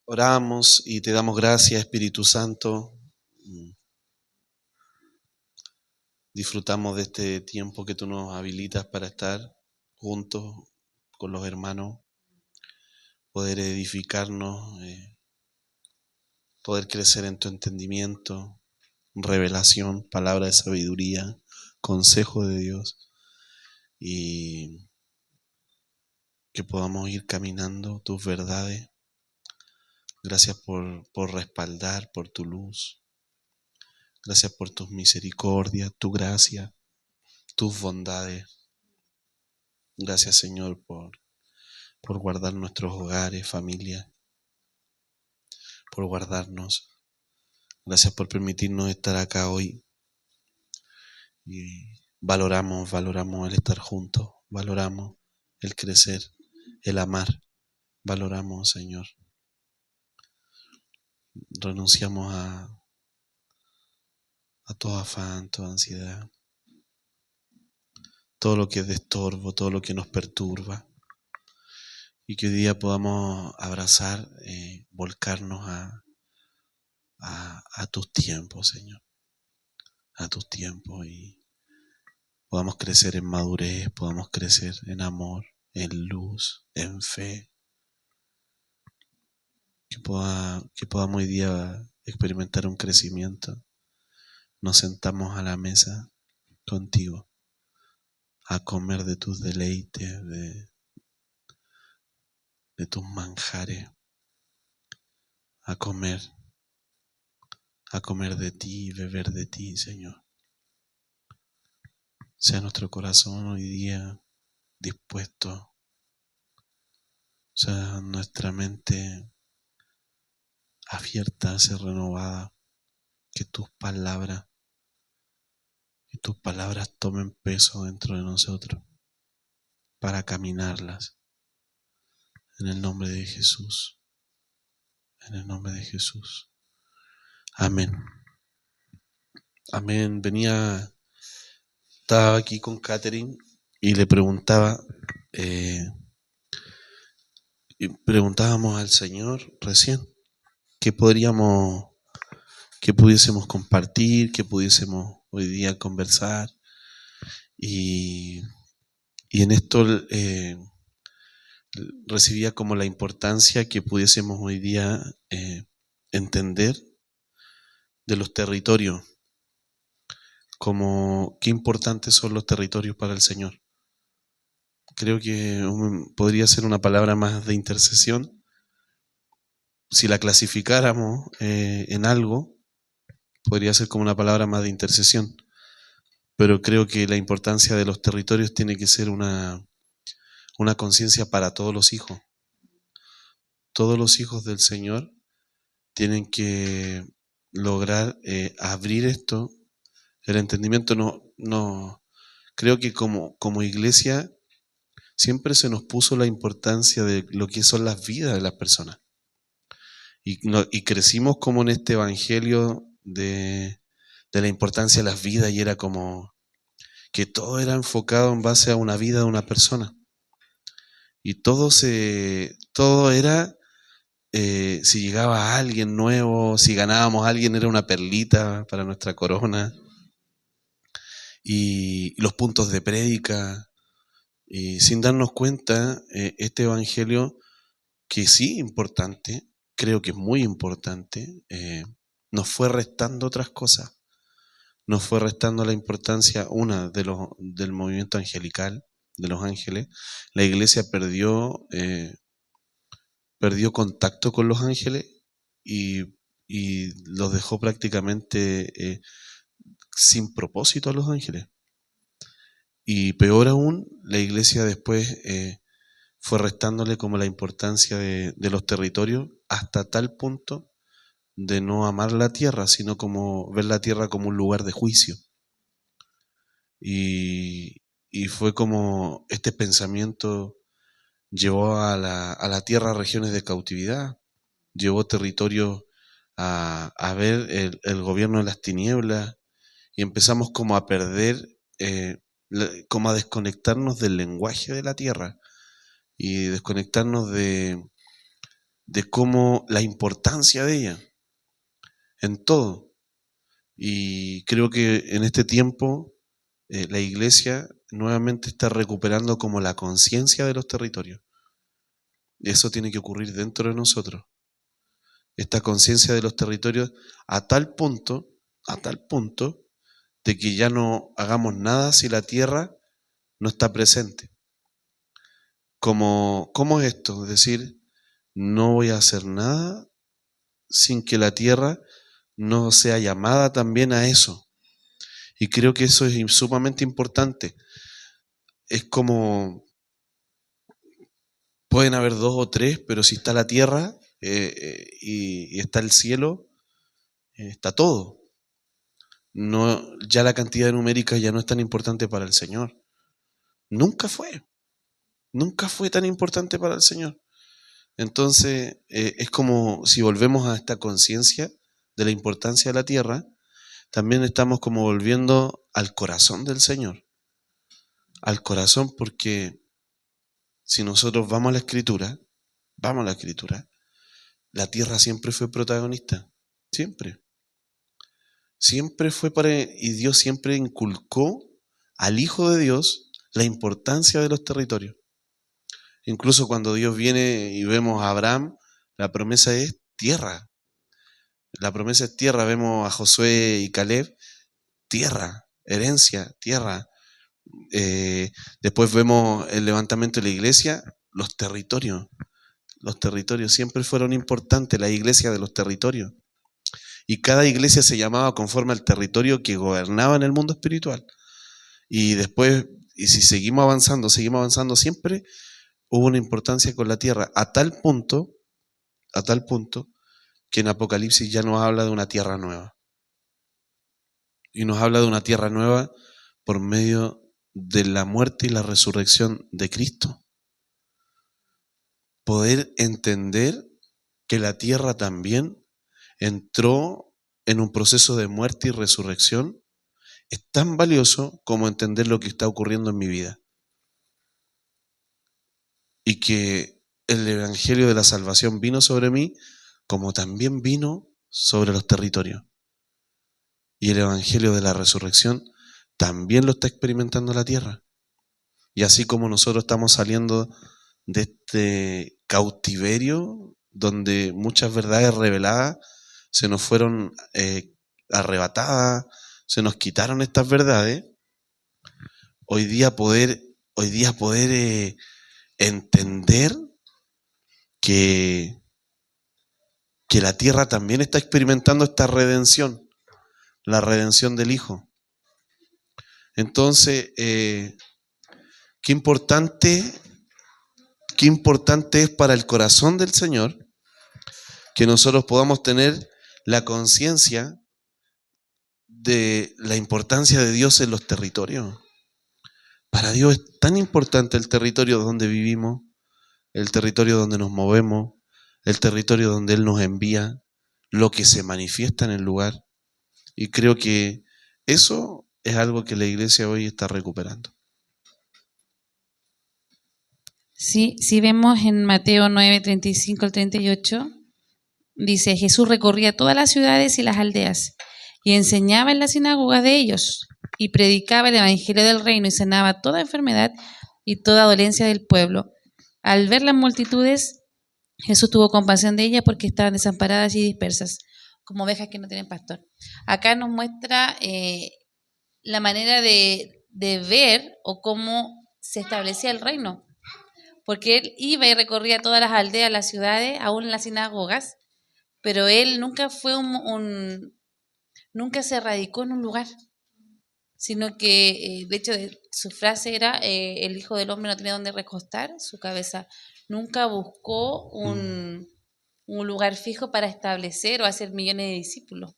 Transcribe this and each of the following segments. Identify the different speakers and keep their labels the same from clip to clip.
Speaker 1: Oramos y te damos gracias, Espíritu Santo. Disfrutamos de este tiempo que tú nos habilitas para estar juntos con los hermanos, poder edificarnos, poder crecer en tu entendimiento, revelación, palabra de sabiduría, consejo de Dios, y que podamos ir caminando tus verdades. Gracias por respaldar, por tu luz. Gracias por tus misericordias, tu gracia, tus bondades. Gracias, Señor, por guardar nuestros hogares, familias, por guardarnos. Gracias por permitirnos estar acá hoy. Y valoramos el estar juntos, valoramos el crecer, el amar. Valoramos, Señor. Renunciamos a todo afán, toda ansiedad, todo lo que es de estorbo, todo lo que nos perturba. Y que hoy día podamos abrazar, volcarnos a tus tiempos, Señor. A tus tiempos, y podamos crecer en madurez, podamos crecer en amor, en luz, en fe. Que podamos hoy día experimentar un crecimiento. Nos sentamos a la mesa contigo a comer de tus deleites, de tus manjares, a comer de ti, beber de ti, Señor. Sea nuestro corazón hoy día dispuesto, sea nuestra mente abierta, ser renovada, que tus palabras tomen peso dentro de nosotros para caminarlas. En el nombre de Jesús. En el nombre de Jesús. Amén. Amén. Estaba aquí con Catherine y le preguntábamos al Señor recién qué pudiésemos compartir, qué pudiésemos hoy día conversar. Y en esto recibía como la importancia que pudiésemos hoy día entender de los territorios, como qué importantes son los territorios para el Señor. Creo que podría ser una palabra más de intercesión. Si la clasificáramos en algo, podría ser como una palabra más de intercesión. Pero creo que la importancia de los territorios tiene que ser una conciencia para todos los hijos. Todos los hijos del Señor tienen que lograr abrir esto, el entendimiento. No, creo que como iglesia siempre se nos puso la importancia de lo que son las vidas de las personas. Y crecimos como en este evangelio de la importancia de las vidas, y era como que todo era enfocado en base a una vida de una persona. Y todo era, si llegaba alguien nuevo, si ganábamos a alguien, era una perlita para nuestra corona. Y los puntos de prédica. Y sin darnos cuenta, este evangelio, que sí importante, creo que es muy importante, nos fue restando otras cosas. Nos fue restando la importancia, del movimiento angelical, de los ángeles. La iglesia perdió contacto con los ángeles y los dejó prácticamente sin propósito a los ángeles. Y peor aún, la iglesia después fue restándole como la importancia de los territorios, hasta tal punto de no amar la tierra, sino como ver la tierra como un lugar de juicio. Y fue como este pensamiento llevó a la tierra regiones de cautividad, llevó territorios a ver el gobierno de las tinieblas, y empezamos como a perder, como a desconectarnos del lenguaje de la tierra y desconectarnos de de cómo la importancia de ella en todo. Y creo que en este tiempo la iglesia nuevamente está recuperando como la conciencia de los territorios. Y eso tiene que ocurrir dentro de nosotros. Esta conciencia de los territorios a tal punto de que ya no hagamos nada si la tierra no está presente. ¿Cómo es esto? Es decir, no voy a hacer nada sin que la tierra no sea llamada también a eso. Y creo que eso es sumamente importante. Es como, pueden haber dos o tres, pero si está la tierra y está el cielo, está todo. No, ya la cantidad numérica ya no es tan importante para el Señor. Nunca fue tan importante para el Señor. Entonces, es como si volvemos a esta conciencia de la importancia de la tierra, también estamos como volviendo al corazón del Señor. Al corazón, porque si nosotros vamos a la Escritura, la tierra siempre fue protagonista. Siempre. Siempre fue y Dios siempre inculcó al Hijo de Dios la importancia de los territorios. Incluso cuando Dios viene y vemos a Abraham, la promesa es tierra. La promesa es tierra. Vemos a Josué y Caleb, tierra, herencia, tierra. Después vemos el levantamiento de la iglesia, los territorios. Los territorios siempre fueron importantes, la iglesia de los territorios. Y cada iglesia se llamaba conforme al territorio que gobernaba en el mundo espiritual. Y después, y si seguimos avanzando, siempre hubo una importancia con la tierra, a tal punto que en Apocalipsis ya nos habla de una tierra nueva. Y nos habla de una tierra nueva por medio de la muerte y la resurrección de Cristo. Poder entender que la tierra también entró en un proceso de muerte y resurrección es tan valioso como entender lo que está ocurriendo en mi vida. Y que el evangelio de la salvación vino sobre mí, como también vino sobre los territorios. Y el evangelio de la resurrección también lo está experimentando la tierra. Y así como nosotros estamos saliendo de este cautiverio donde muchas verdades reveladas se nos fueron arrebatadas, se nos quitaron estas verdades, hoy día poder entender que la tierra también está experimentando esta redención, la redención del Hijo. Entonces, qué importante es para el corazón del Señor que nosotros podamos tener la conciencia de la importancia de Dios en los territorios. Para Dios es tan importante el territorio donde vivimos, el territorio donde nos movemos, el territorio donde Él nos envía, lo que se manifiesta en el lugar. Y creo que eso es algo que la iglesia hoy está recuperando.
Speaker 2: Sí, si vemos en Mateo 9, 35 al 38, dice, Jesús recorría todas las ciudades y las aldeas y enseñaba en las sinagogas de ellos y predicaba el evangelio del reino y sanaba toda enfermedad y toda dolencia del pueblo. Al ver las multitudes, Jesús tuvo compasión de ellas porque estaban desamparadas y dispersas, como ovejas que no tienen pastor. Acá nos muestra la manera de ver o cómo se establecía el reino. Porque él iba y recorría todas las aldeas, las ciudades, aún en las sinagogas, pero él nunca fue nunca se radicó en un lugar, sino que, de hecho, su frase era, el Hijo del Hombre no tenía dónde recostar su cabeza. Nunca buscó un lugar fijo para establecer o hacer millones de discípulos.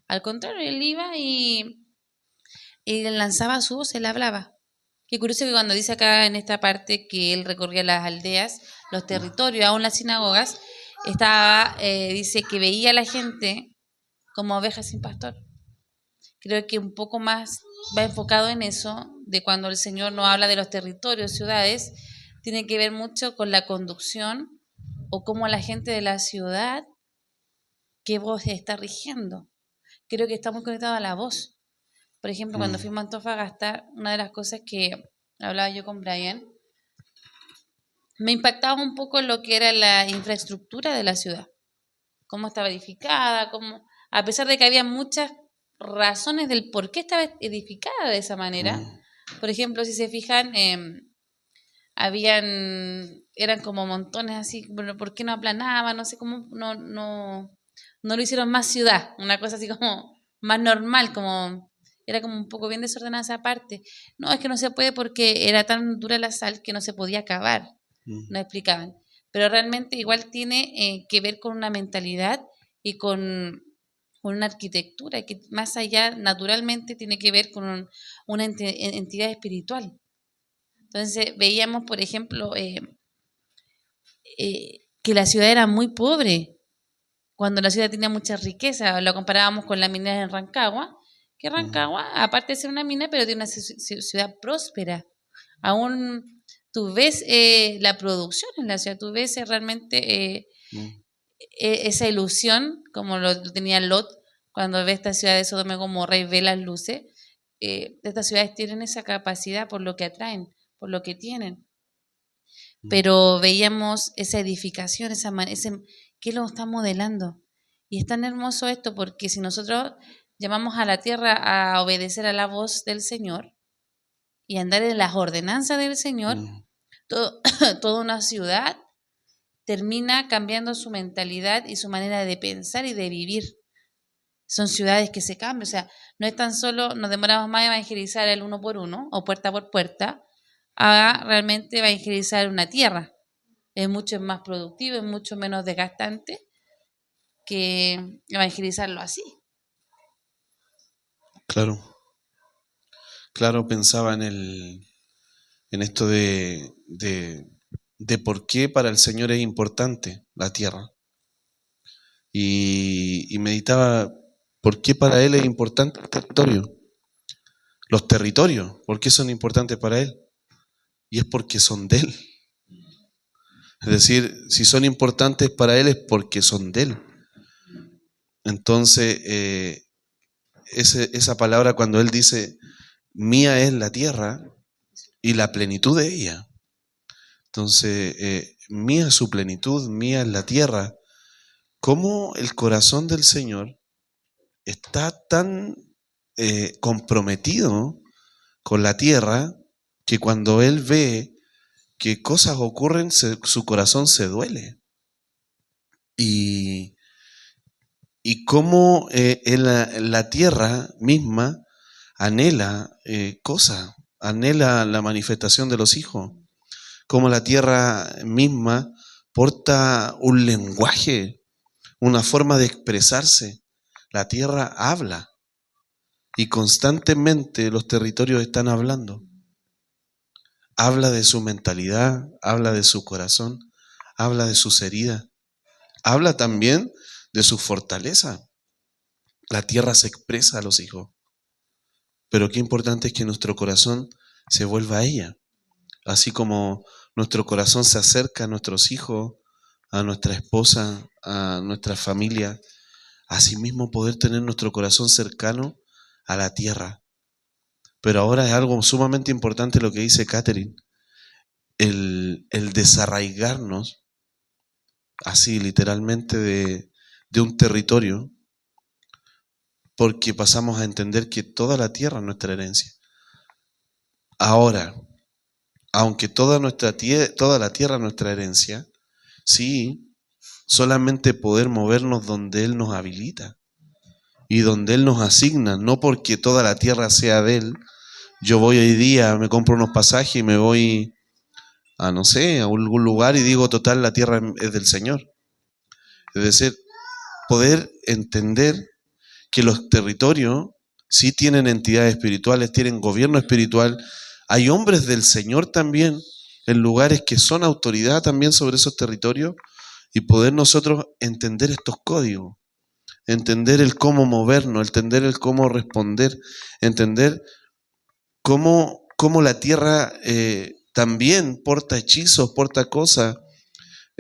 Speaker 2: Al contrario, él iba y lanzaba su voz, él hablaba. Qué curioso que cuando dice acá en esta parte que él recorría las aldeas, los territorios, aún las sinagogas, dice que veía a la gente como ovejas sin pastor. Creo que un poco más va enfocado en eso, de cuando el Señor nos habla de los territorios, ciudades, tiene que ver mucho con la conducción o cómo la gente de la ciudad, qué voz está rigiendo. Creo que está muy conectado a la voz. Por ejemplo, cuando
Speaker 1: Mm,
Speaker 2: fuimos a Antofagasta, una de las cosas que hablaba yo con Brian, me impactaba un poco lo que era la infraestructura de la ciudad, cómo estaba edificada, cómo, a pesar de que había muchas razones del por qué estaba edificada de esa manera.
Speaker 1: mm,
Speaker 2: Por ejemplo, si se fijan, eran como montones así, bueno, ¿por qué no aplanaban? No sé cómo, no lo hicieron más ciudad, una cosa así como más normal, como era como un poco bien desordenada esa parte. No, es que no se puede porque era tan dura la sal que no se podía cavar,
Speaker 1: mm,
Speaker 2: no explicaban. Pero realmente igual tiene que ver con una mentalidad y con una arquitectura que más allá naturalmente tiene que ver con una entidad espiritual. Entonces veíamos, por ejemplo, que la ciudad era muy pobre, cuando la ciudad tenía mucha riqueza. Lo comparábamos con la minera en Rancagua, que
Speaker 1: mm,
Speaker 2: Rancagua, aparte de ser una mina, pero tiene una ciudad próspera. Aún tú ves la producción en la ciudad, tú ves realmente
Speaker 1: mm.
Speaker 2: esa ilusión, como lo tenía Lot, cuando ve esta ciudad de Sodoma y Gomorra y ve las luces. Estas ciudades tienen esa capacidad por lo que atraen, por lo que tienen.
Speaker 1: Mm.
Speaker 2: Pero veíamos esa edificación, ¿qué lo está modelando? Y es tan hermoso esto porque si nosotros llamamos a la tierra a obedecer a la voz del Señor y andar en las ordenanzas del Señor,
Speaker 1: Mm.
Speaker 2: todo, toda una ciudad termina cambiando su mentalidad y su manera de pensar y de vivir. Son ciudades que se cambian, o sea, no es tan solo nos demoramos más a evangelizar el uno por uno o puerta por puerta, a realmente evangelizar una tierra. Es mucho más productivo, es mucho menos desgastante que evangelizarlo así.
Speaker 1: Claro, claro, pensaba en esto de por qué para el Señor es importante la tierra. Y meditaba por qué para Él es importante el territorio. Los territorios, ¿por qué son importantes para Él? Y es porque son de Él. Es decir, si son importantes para Él es porque son de Él. Entonces, esa palabra cuando Él dice, mía es la tierra y la plenitud de ella. Entonces, mía es su plenitud, mía es la tierra. ¿Cómo el corazón del Señor está tan comprometido con la tierra que cuando Él ve que cosas ocurren, su corazón se duele? Y, y cómo en la tierra misma anhela cosas, anhela la manifestación de los hijos, cómo la tierra misma porta un lenguaje, una forma de expresarse. La tierra habla y constantemente los territorios están hablando. Habla de su mentalidad, habla de su corazón, habla de sus heridas, habla también de su fortaleza. La tierra se expresa a los hijos, pero qué importante es que nuestro corazón se vuelva a ella, así como nuestro corazón se acerca a nuestros hijos, a nuestra esposa, a nuestra familia, asimismo poder tener nuestro corazón cercano a la tierra. Pero ahora es algo sumamente importante lo que dice Catherine, el desarraigarnos, así literalmente, de un territorio, porque pasamos a entender que toda la tierra es nuestra herencia. Ahora, aunque toda la tierra es nuestra herencia, sí, solamente poder movernos donde Él nos habilita y donde Él nos asigna, no porque toda la tierra sea de Él. Yo voy hoy día, me compro unos pasajes y me voy a, no sé, a algún lugar y digo, total, la tierra es del Señor. Es decir, poder entender que los territorios sí tienen entidades espirituales, tienen gobierno espiritual. Hay hombres del Señor también en lugares que son autoridad también sobre esos territorios y poder nosotros entender estos códigos, entender el cómo movernos, entender el cómo responder, entender cómo la tierra también porta hechizos, porta cosas.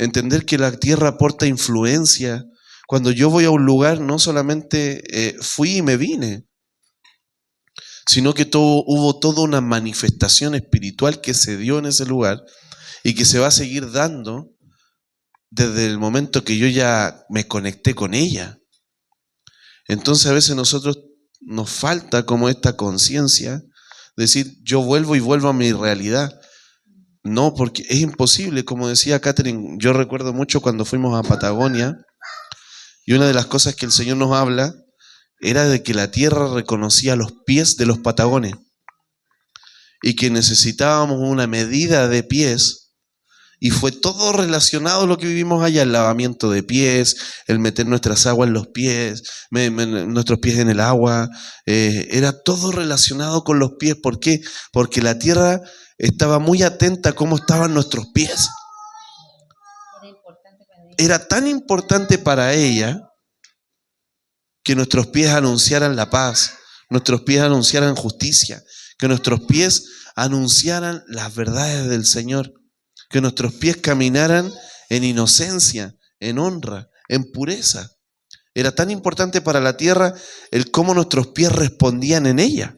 Speaker 1: entender que la tierra aporta influencia. Cuando yo voy a un lugar, no solamente fui y me vine, sino que hubo toda una manifestación espiritual que se dio en ese lugar y que se va a seguir dando desde el momento que yo ya me conecté con ella. Entonces a veces nosotros nos falta como esta conciencia, decir yo vuelvo y vuelvo a mi realidad. No, porque es imposible, como decía Catherine, yo recuerdo mucho cuando fuimos a Patagonia y una de las cosas que el Señor nos habla era de que la tierra reconocía los pies de los patagones y que necesitábamos una medida de pies, y fue todo relacionado a lo que vivimos allá, el lavamiento de pies, el meter nuestras aguas en los pies, nuestros pies en el agua, era todo relacionado con los pies. ¿Por qué? Porque la tierra estaba muy atenta a cómo estaban nuestros pies. Era tan importante para ella que nuestros pies anunciaran la paz, nuestros pies anunciaran justicia, que nuestros pies anunciaran las verdades del Señor, que nuestros pies caminaran en inocencia, en honra, en pureza. Era tan importante para la tierra el cómo nuestros pies respondían en ella.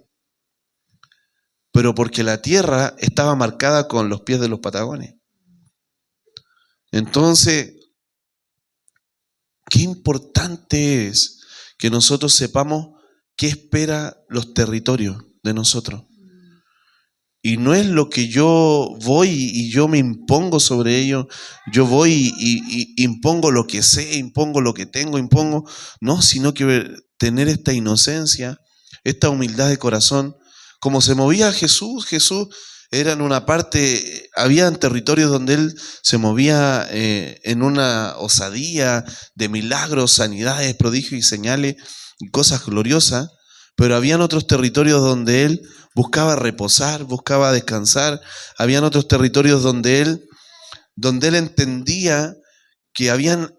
Speaker 1: Pero porque la tierra estaba marcada con los pies de los patagones. Entonces, qué importante es que nosotros sepamos qué espera los territorios de nosotros. Y no es lo que yo voy y yo me impongo sobre ellos, yo voy y impongo lo que sé, impongo lo que tengo, impongo, no, sino que tener esta inocencia, esta humildad de corazón. Como se movía Jesús era en una parte, había territorios donde él se movía en una osadía de milagros, sanidades, prodigios y señales y cosas gloriosas, pero habían otros territorios donde él buscaba reposar, buscaba descansar. Habían otros territorios donde él entendía que habían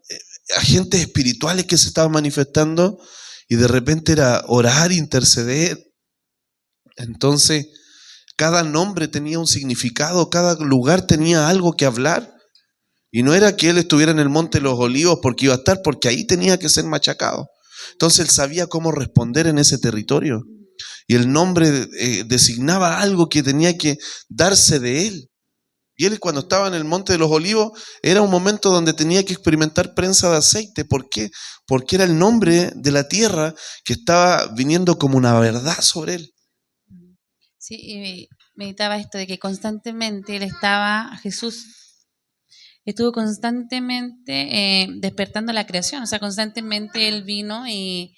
Speaker 1: agentes espirituales que se estaban manifestando y de repente era orar, interceder. Entonces, cada nombre tenía un significado, cada lugar tenía algo que hablar. Y no era que él estuviera en el Monte de los Olivos porque iba a estar, porque ahí tenía que ser machacado. Entonces él sabía cómo responder en ese territorio. Y el nombre designaba algo que tenía que darse de él. Y él, cuando estaba en el Monte de los Olivos, era un momento donde tenía que experimentar prensa de aceite. ¿Por qué? Porque era el nombre de la tierra que estaba viniendo como una verdad sobre él.
Speaker 2: Sí, y meditaba esto de que constantemente Jesús estuvo constantemente despertando la creación, o sea, constantemente él vino y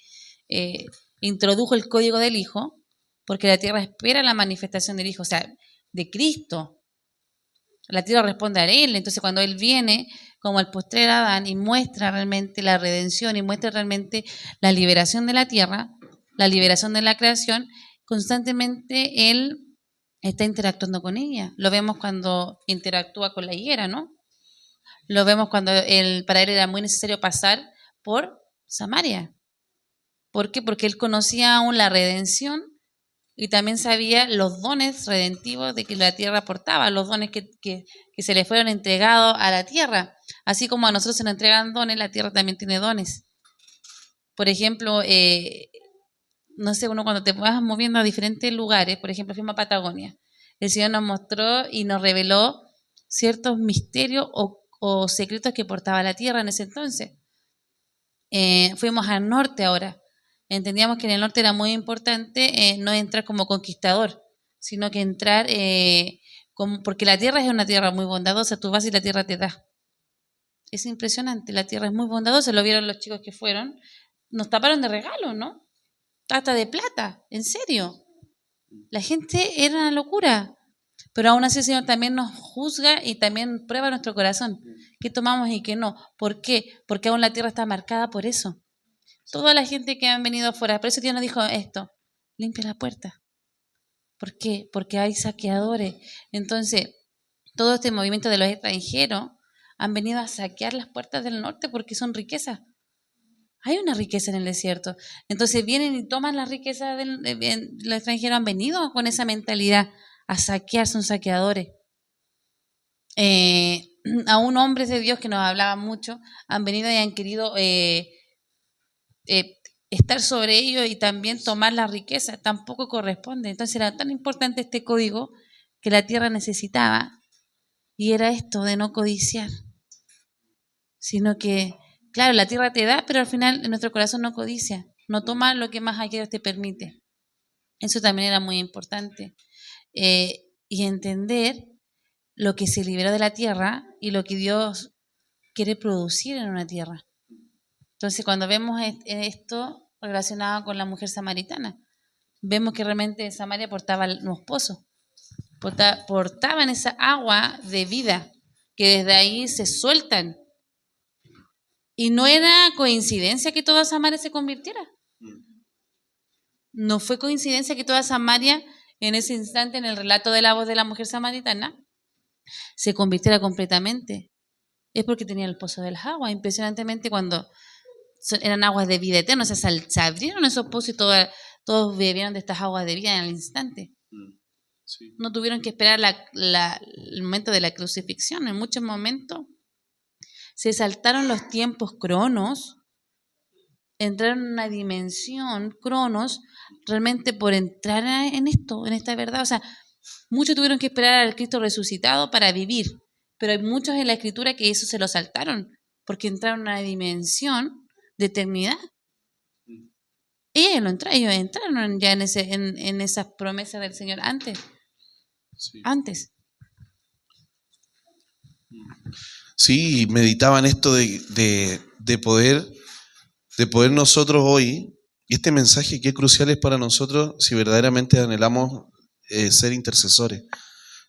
Speaker 2: introdujo el código del Hijo, porque la tierra espera la manifestación del Hijo, o sea, de Cristo. La tierra responde a él, entonces cuando él viene como el postrer Adán y muestra realmente la redención y muestra realmente la liberación de la tierra, la liberación de la creación, constantemente él está interactuando con ella. Lo vemos cuando interactúa con la higuera, ¿no? Lo vemos cuando para él era muy necesario pasar por Samaria. ¿Por qué? Porque él conocía aún la redención y también sabía los dones redentivos de que la tierra aportaba, los dones que se le fueron entregados a la tierra. Así como a nosotros se nos entregan dones, la tierra también tiene dones. Por ejemplo, no sé, uno cuando te vas moviendo a diferentes lugares, por ejemplo, fuimos a Patagonia, el Señor nos mostró y nos reveló ciertos misterios o secretos que portaba la tierra en ese entonces. Fuimos al norte ahora. Entendíamos que en el norte era muy importante no entrar como conquistador, sino que entrar porque la tierra es una tierra muy bondadosa, tú vas y la tierra te da. Es impresionante, la tierra es muy bondadosa, lo vieron los chicos que fueron, nos taparon de regalo, ¿no? Hasta de plata, en serio. La gente era una locura. Pero aún así el Señor también nos juzga y también prueba nuestro corazón. ¿Qué tomamos y qué no? ¿Por qué? Porque aún la tierra está marcada por eso. Toda la gente que han venido afuera, por eso Dios nos dijo esto, limpia la puerta. ¿Por qué? Porque hay saqueadores. Entonces, todo este movimiento de los extranjeros han venido a saquear las puertas del norte porque son riquezas. Hay una riqueza en el desierto. Entonces vienen y toman la riqueza los extranjeros, han venido con esa mentalidad a saquear, son saqueadores. aún hombres de Dios que nos hablaban mucho, han venido y han querido estar sobre ellos y también tomar la riqueza. Tampoco corresponde. Entonces era tan importante este código que la tierra necesitaba, y era esto de no codiciar, sino que, claro, la tierra te da, pero al final en nuestro corazón no codicia, no toma lo que más allá te permite. Eso también era muy importante. Y entender lo que se liberó de la tierra y lo que Dios quiere producir en una tierra. Entonces, cuando vemos esto relacionado con la mujer samaritana, vemos que realmente en Samaria portaban unos pozos, portaban esa agua de vida, que desde ahí se sueltan. Y no era coincidencia que toda Samaria se convirtiera. No fue coincidencia que toda Samaria, en ese instante, en el relato de la voz de la mujer samaritana, se convirtiera completamente. Es porque tenía el pozo de las aguas. Impresionantemente, cuando eran aguas de vida eterna, o sea, se abrieron esos pozos y todos bebieron de estas aguas de vida en el instante. Sí. No tuvieron que esperar el momento de la crucifixión. En muchos momentos se saltaron los tiempos cronos, entraron en una dimensión cronos, realmente por entrar en esto, en esta verdad. O sea, muchos tuvieron que esperar al Cristo resucitado para vivir, pero hay muchos en la Escritura que eso se lo saltaron, porque entraron en una dimensión de eternidad. Ellos entraron ya en esas promesas del Señor antes. Sí. Antes.
Speaker 1: Sí, meditaba en esto de poder nosotros hoy, y este mensaje que crucial es para nosotros si verdaderamente anhelamos ser intercesores,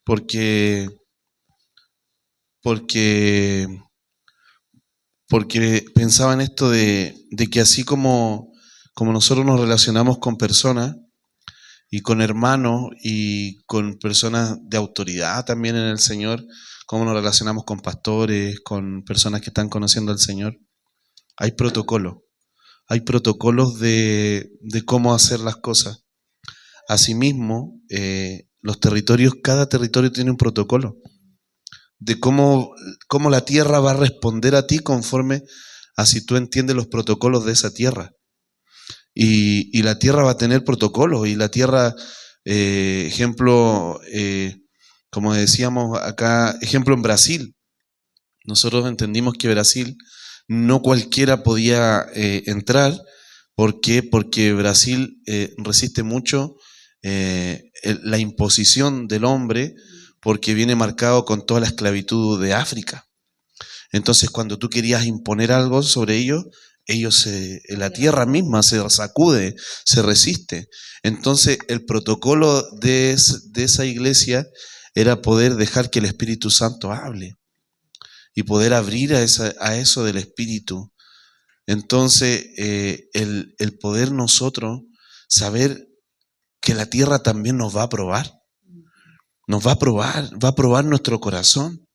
Speaker 1: porque pensaba en esto de que así como nosotros nos relacionamos con personas y con hermanos y con personas de autoridad también en el Señor, como nos relacionamos con pastores, con personas que están conociendo al Señor, hay protocolos de cómo hacer las cosas. Asimismo, los territorios, cada territorio tiene un protocolo de cómo la tierra va a responder a ti conforme a si tú entiendes los protocolos de esa tierra. Y la tierra va a tener protocolos, y la tierra, ejemplo, como decíamos acá, ejemplo en Brasil. Nosotros entendimos que Brasil no cualquiera podía entrar. ¿Por qué? Porque Brasil resiste mucho la imposición del hombre, porque viene marcado con toda la esclavitud de África. Entonces, cuando tú querías imponer algo sobre ellos, la tierra misma se sacude, se resiste. Entonces, el protocolo de esa iglesia era poder dejar que el Espíritu Santo hable y poder abrir a eso del Espíritu. Entonces, el poder nosotros saber que la tierra también nos va a probar. Va a probar nuestro corazón.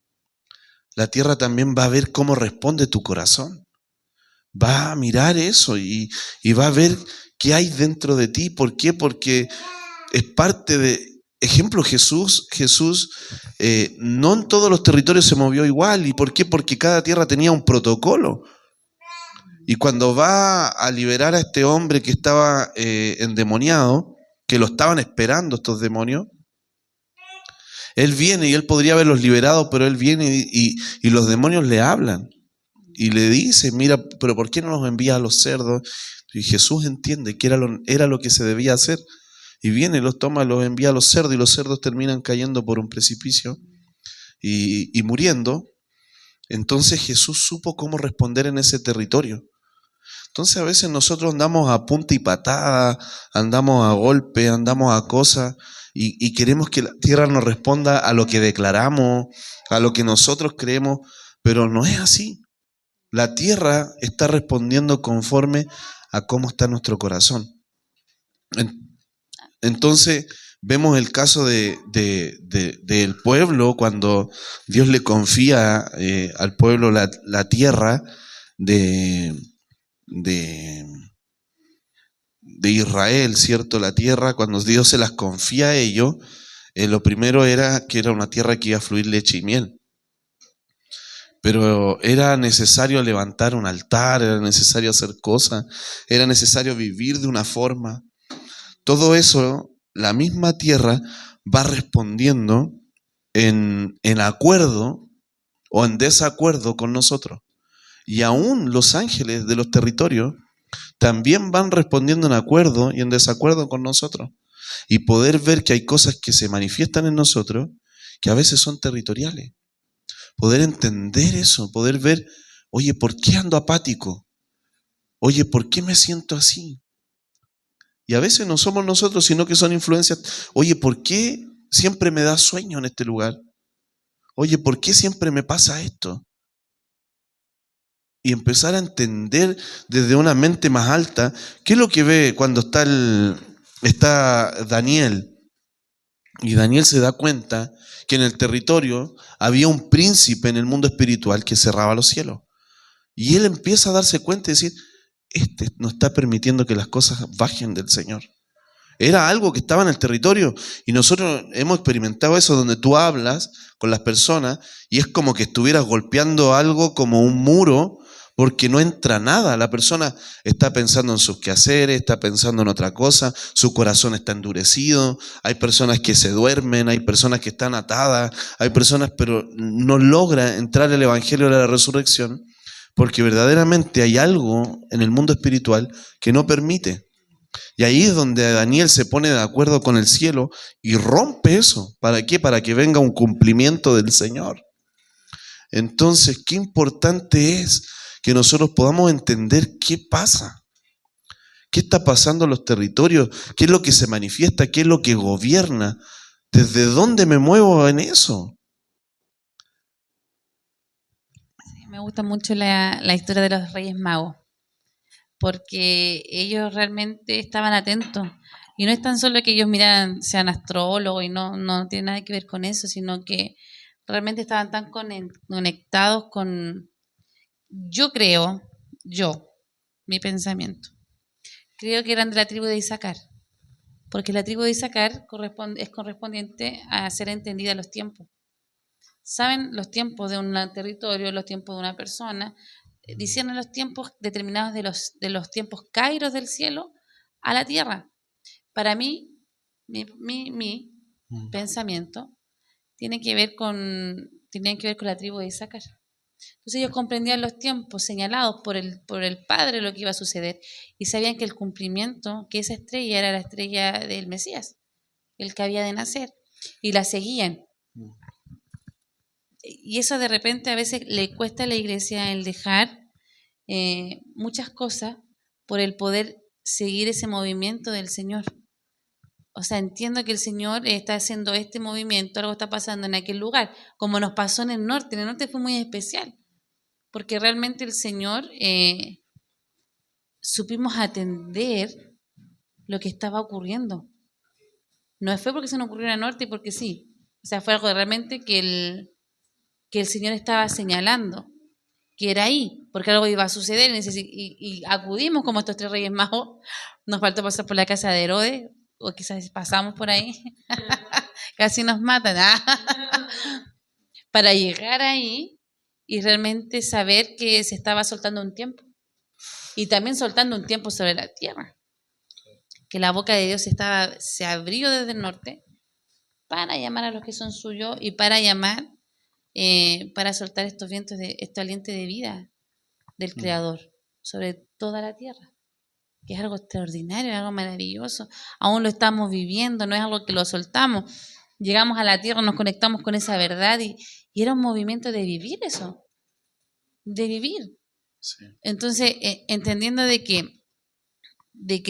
Speaker 1: La tierra también va a ver cómo responde tu corazón. Va a mirar eso y va a ver qué hay dentro de ti. ¿Por qué? Porque es parte de... Ejemplo, Jesús no en todos los territorios se movió igual. ¿Y por qué? Porque cada tierra tenía un protocolo. Y cuando va a liberar a este hombre que estaba endemoniado, que lo estaban esperando estos demonios, él viene y él podría haberlos liberado, pero él viene y los demonios le hablan y le dicen, mira, pero ¿por qué no los envías a los cerdos? Y Jesús entiende que era lo que se debía hacer. Y viene, los toma, los envía a los cerdos, y los cerdos terminan cayendo por un precipicio y muriendo. Entonces Jesús supo cómo responder en ese territorio. Entonces a veces nosotros andamos a punta y patada, andamos a golpe, andamos a cosas, y queremos que la tierra nos responda a lo que declaramos, a lo que nosotros creemos, pero no es así. La tierra está respondiendo conforme a cómo está nuestro corazón. Entonces vemos el caso del pueblo, cuando Dios le confía al pueblo la tierra de Israel, ¿cierto? La tierra, cuando Dios se las confía a ellos, lo primero era que era una tierra que iba a fluir leche y miel. pero era necesario levantar un altar, era necesario hacer cosas, era necesario vivir de una forma. Todo eso, la misma tierra va respondiendo en acuerdo o en desacuerdo con nosotros. Y aún los ángeles de los territorios también van respondiendo en acuerdo y en desacuerdo con nosotros. Y poder ver que hay cosas que se manifiestan en nosotros que a veces son territoriales. Poder entender eso, poder ver, oye, ¿por qué ando apático? Oye, ¿por qué me siento así? Y a veces no somos nosotros, sino que son influencias. Oye, ¿por qué siempre me da sueño en este lugar? Oye, ¿por qué siempre me pasa esto? Y empezar a entender desde una mente más alta qué es lo que ve cuando está Daniel. Y Daniel se da cuenta que en el territorio había un príncipe en el mundo espiritual que cerraba los cielos. Y él empieza a darse cuenta y decir, este no está permitiendo que las cosas bajen del Señor. Era algo que estaba en el territorio y nosotros hemos experimentado eso donde tú hablas con las personas y es como que estuvieras golpeando algo como un muro porque no entra nada. La persona está pensando en sus quehaceres, está pensando en otra cosa, su corazón está endurecido, hay personas que se duermen, hay personas que están atadas, hay personas, pero no logra entrar el evangelio de la resurrección porque verdaderamente hay algo en el mundo espiritual que no permite. Y ahí es donde Daniel se pone de acuerdo con el cielo y rompe eso. ¿Para qué? Para que venga un cumplimiento del Señor. Entonces, qué importante es que nosotros podamos entender qué pasa. ¿Qué está pasando en los territorios? ¿Qué es lo que se manifiesta? ¿Qué es lo que gobierna? ¿Desde dónde me muevo en eso?
Speaker 2: Sí, me gusta mucho la historia de los Reyes Magos, porque ellos realmente estaban atentos. Y no es tan solo que ellos miraran, sean astrólogos, y no tiene nada que ver con eso, sino que realmente estaban tan conectados con, yo creo, mi pensamiento, creo que eran de la tribu de Isaacar, porque la tribu de Isaacar es correspondiente a ser entendida los tiempos. Saben los tiempos de un territorio, los tiempos de una persona, disciernen los tiempos determinados de los tiempos kairos del cielo a la tierra. Para mí, mi pensamiento tenían que ver con la tribu de Isaacar. Entonces ellos comprendían los tiempos señalados por el Padre, lo que iba a suceder, y sabían que el cumplimiento, que esa estrella era la estrella del Mesías, el que había de nacer, y la seguían. Y eso de repente a veces le cuesta a la iglesia el dejar muchas cosas por el poder seguir ese movimiento del Señor. O sea, entiendo que el Señor está haciendo este movimiento, algo está pasando en aquel lugar, como nos pasó en el norte. En el norte fue muy especial, porque realmente el Señor supimos atender lo que estaba ocurriendo. No fue porque se nos ocurrió en el norte y porque sí. O sea, fue algo realmente que el Señor estaba señalando, que era ahí, porque algo iba a suceder y acudimos como estos 3 Reyes Magos. Nos faltó pasar por la casa de Herodes, o quizás pasamos por ahí, casi nos matan, para llegar ahí y realmente saber que se estaba soltando un tiempo y también soltando un tiempo sobre la tierra, que la boca de Dios se abrió desde el norte para llamar a los que son suyos y para llamar, para soltar estos vientos, este aliento de vida del Creador sobre toda la tierra, que es algo extraordinario, algo maravilloso. Aún lo estamos viviendo, no es algo que lo soltamos. Llegamos a la tierra, nos conectamos con esa verdad y era un movimiento de vivir eso, de vivir. Sí. Entonces, entendiendo de que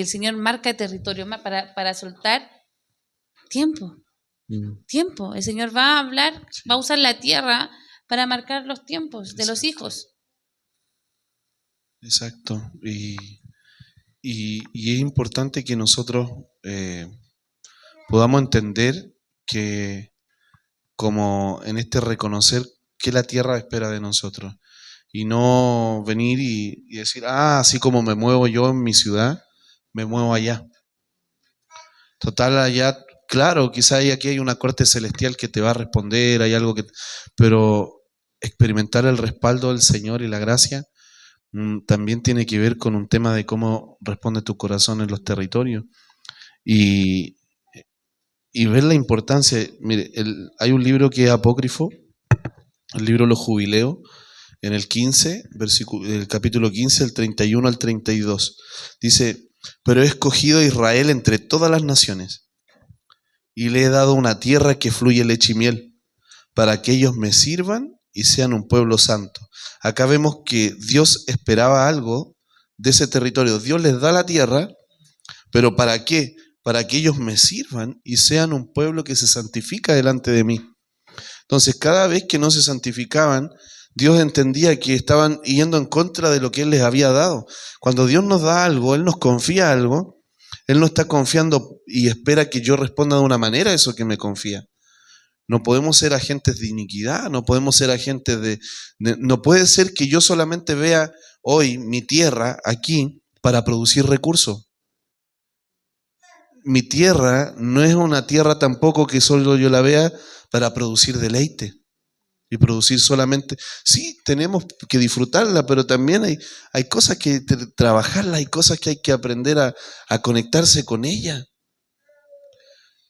Speaker 2: el Señor marca territorio para soltar tiempo. Tiempo. El Señor va a hablar, sí, va a usar la tierra para marcar los tiempos de los hijos.
Speaker 1: Exacto. Y es importante que nosotros podamos entender que, como en este reconocer que la tierra espera de nosotros, y no venir y decir, así como me muevo yo en mi ciudad, me muevo allá. Total, allá, claro, quizá aquí hay una corte celestial que te va a responder, hay algo que, pero experimentar el respaldo del Señor y la gracia también tiene que ver con un tema de cómo responde tu corazón en los territorios y, y ver la importancia. Mire, hay un libro que es apócrifo, el libro Los Jubileos, en el 15, el capítulo 15, el 31 al 32. Dice: pero he escogido a Israel entre todas las naciones y le he dado una tierra que fluye leche y miel, para que ellos me sirvan y sean un pueblo santo. Acá vemos que Dios esperaba algo de ese territorio. Dios les da la tierra, pero ¿para qué? Para que ellos me sirvan y sean un pueblo que se santifica delante de mí. Entonces, cada vez que no se santificaban, Dios entendía que estaban yendo en contra de lo que Él les había dado. Cuando Dios nos da algo, Él nos confía algo, Él no está confiando y espera que yo responda de una manera a eso que me confía. No podemos ser agentes de iniquidad, no podemos ser agentes no puede ser que yo solamente vea hoy mi tierra aquí para producir recursos. Mi tierra no es una tierra tampoco que solo yo la vea para producir deleite y producir solamente. Sí, tenemos que disfrutarla, pero también hay cosas que trabajarla, hay cosas que hay que aprender a conectarse con ella.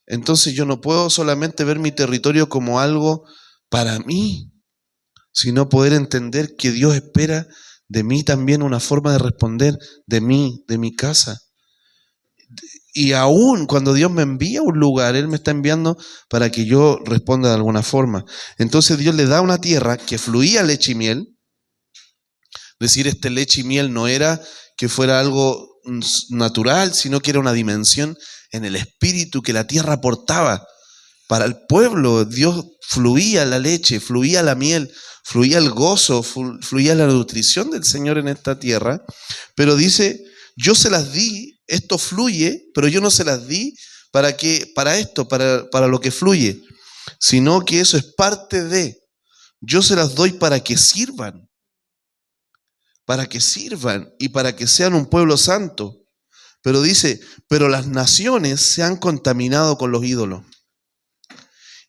Speaker 1: Entonces yo no puedo solamente ver mi territorio como algo para mí, sino poder entender que Dios espera de mí también una forma de responder, de mí, de mi casa. Y aún cuando Dios me envía a un lugar, Él me está enviando para que yo responda de alguna forma. Entonces Dios le da una tierra que fluía leche y miel. Es decir, leche y miel no era que fuera algo natural, sino que era una dimensión en el espíritu que la tierra aportaba. Para el pueblo, Dios fluía la leche, fluía la miel, fluía el gozo, fluía la nutrición del Señor en esta tierra. Pero dice: yo se las di, esto fluye, pero yo no se las di para lo que fluye, sino que eso es parte de. Yo se las doy para que sirvan y para que sean un pueblo santo. Pero dice: pero las naciones se han contaminado con los ídolos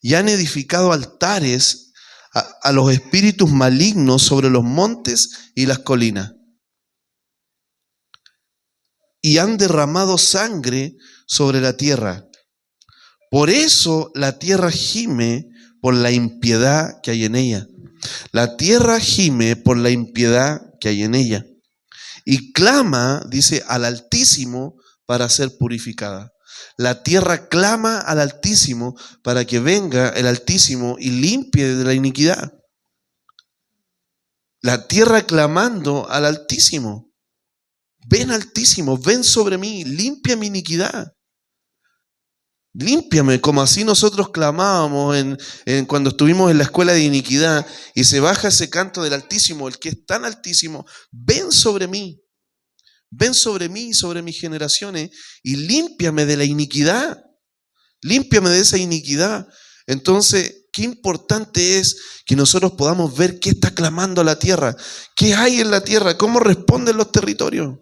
Speaker 1: y han edificado altares a los espíritus malignos sobre los montes y las colinas. Y han derramado sangre sobre la tierra. Por eso la tierra gime por la impiedad que hay en ella. La tierra gime por la impiedad que hay en ella. Y clama, dice, al Altísimo para ser purificada. La tierra clama al Altísimo para que venga el Altísimo y limpie de la iniquidad. La tierra clamando al Altísimo. Ven, Altísimo, ven sobre mí, limpia mi iniquidad. Límpiame, como así nosotros clamábamos cuando estuvimos en la escuela de iniquidad, y se baja ese canto del Altísimo, el que es tan altísimo. Ven sobre mí y sobre mis generaciones, y límpiame de la iniquidad, límpiame de esa iniquidad. Entonces, qué importante es que nosotros podamos ver qué está clamando la tierra, qué hay en la tierra, cómo responden los territorios,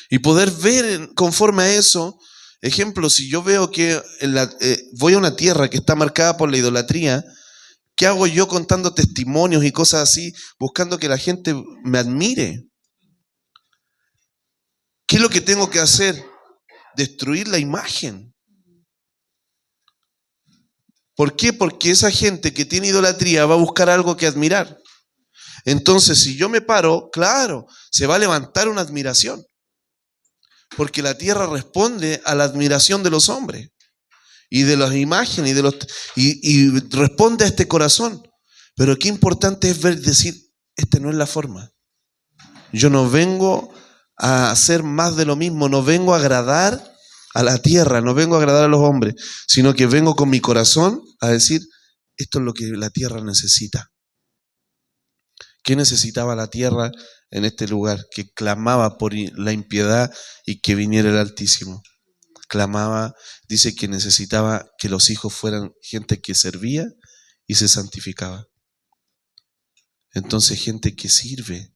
Speaker 1: y poder ver conforme a eso. Ejemplo, si yo veo que voy a una tierra que está marcada por la idolatría, ¿qué hago yo contando testimonios y cosas así, buscando que la gente me admire? ¿Qué es lo que tengo que hacer? Destruir la imagen. ¿Por qué? Porque esa gente que tiene idolatría va a buscar algo que admirar. Entonces, si yo me paro, claro, se va a levantar una admiración. Porque la tierra responde a la admiración de los hombres y de las imágenes y responde a este corazón. Pero qué importante es decir: esta no es la forma. Yo no vengo a hacer más de lo mismo, no vengo a agradar a la tierra, no vengo a agradar a los hombres, sino que vengo con mi corazón a decir: esto es lo que la tierra necesita. ¿Qué necesitaba la tierra en este lugar? Que clamaba por la impiedad y que viniera el Altísimo. Clamaba, dice que necesitaba que los hijos fueran gente que servía y se santificaba. Entonces, gente que sirve,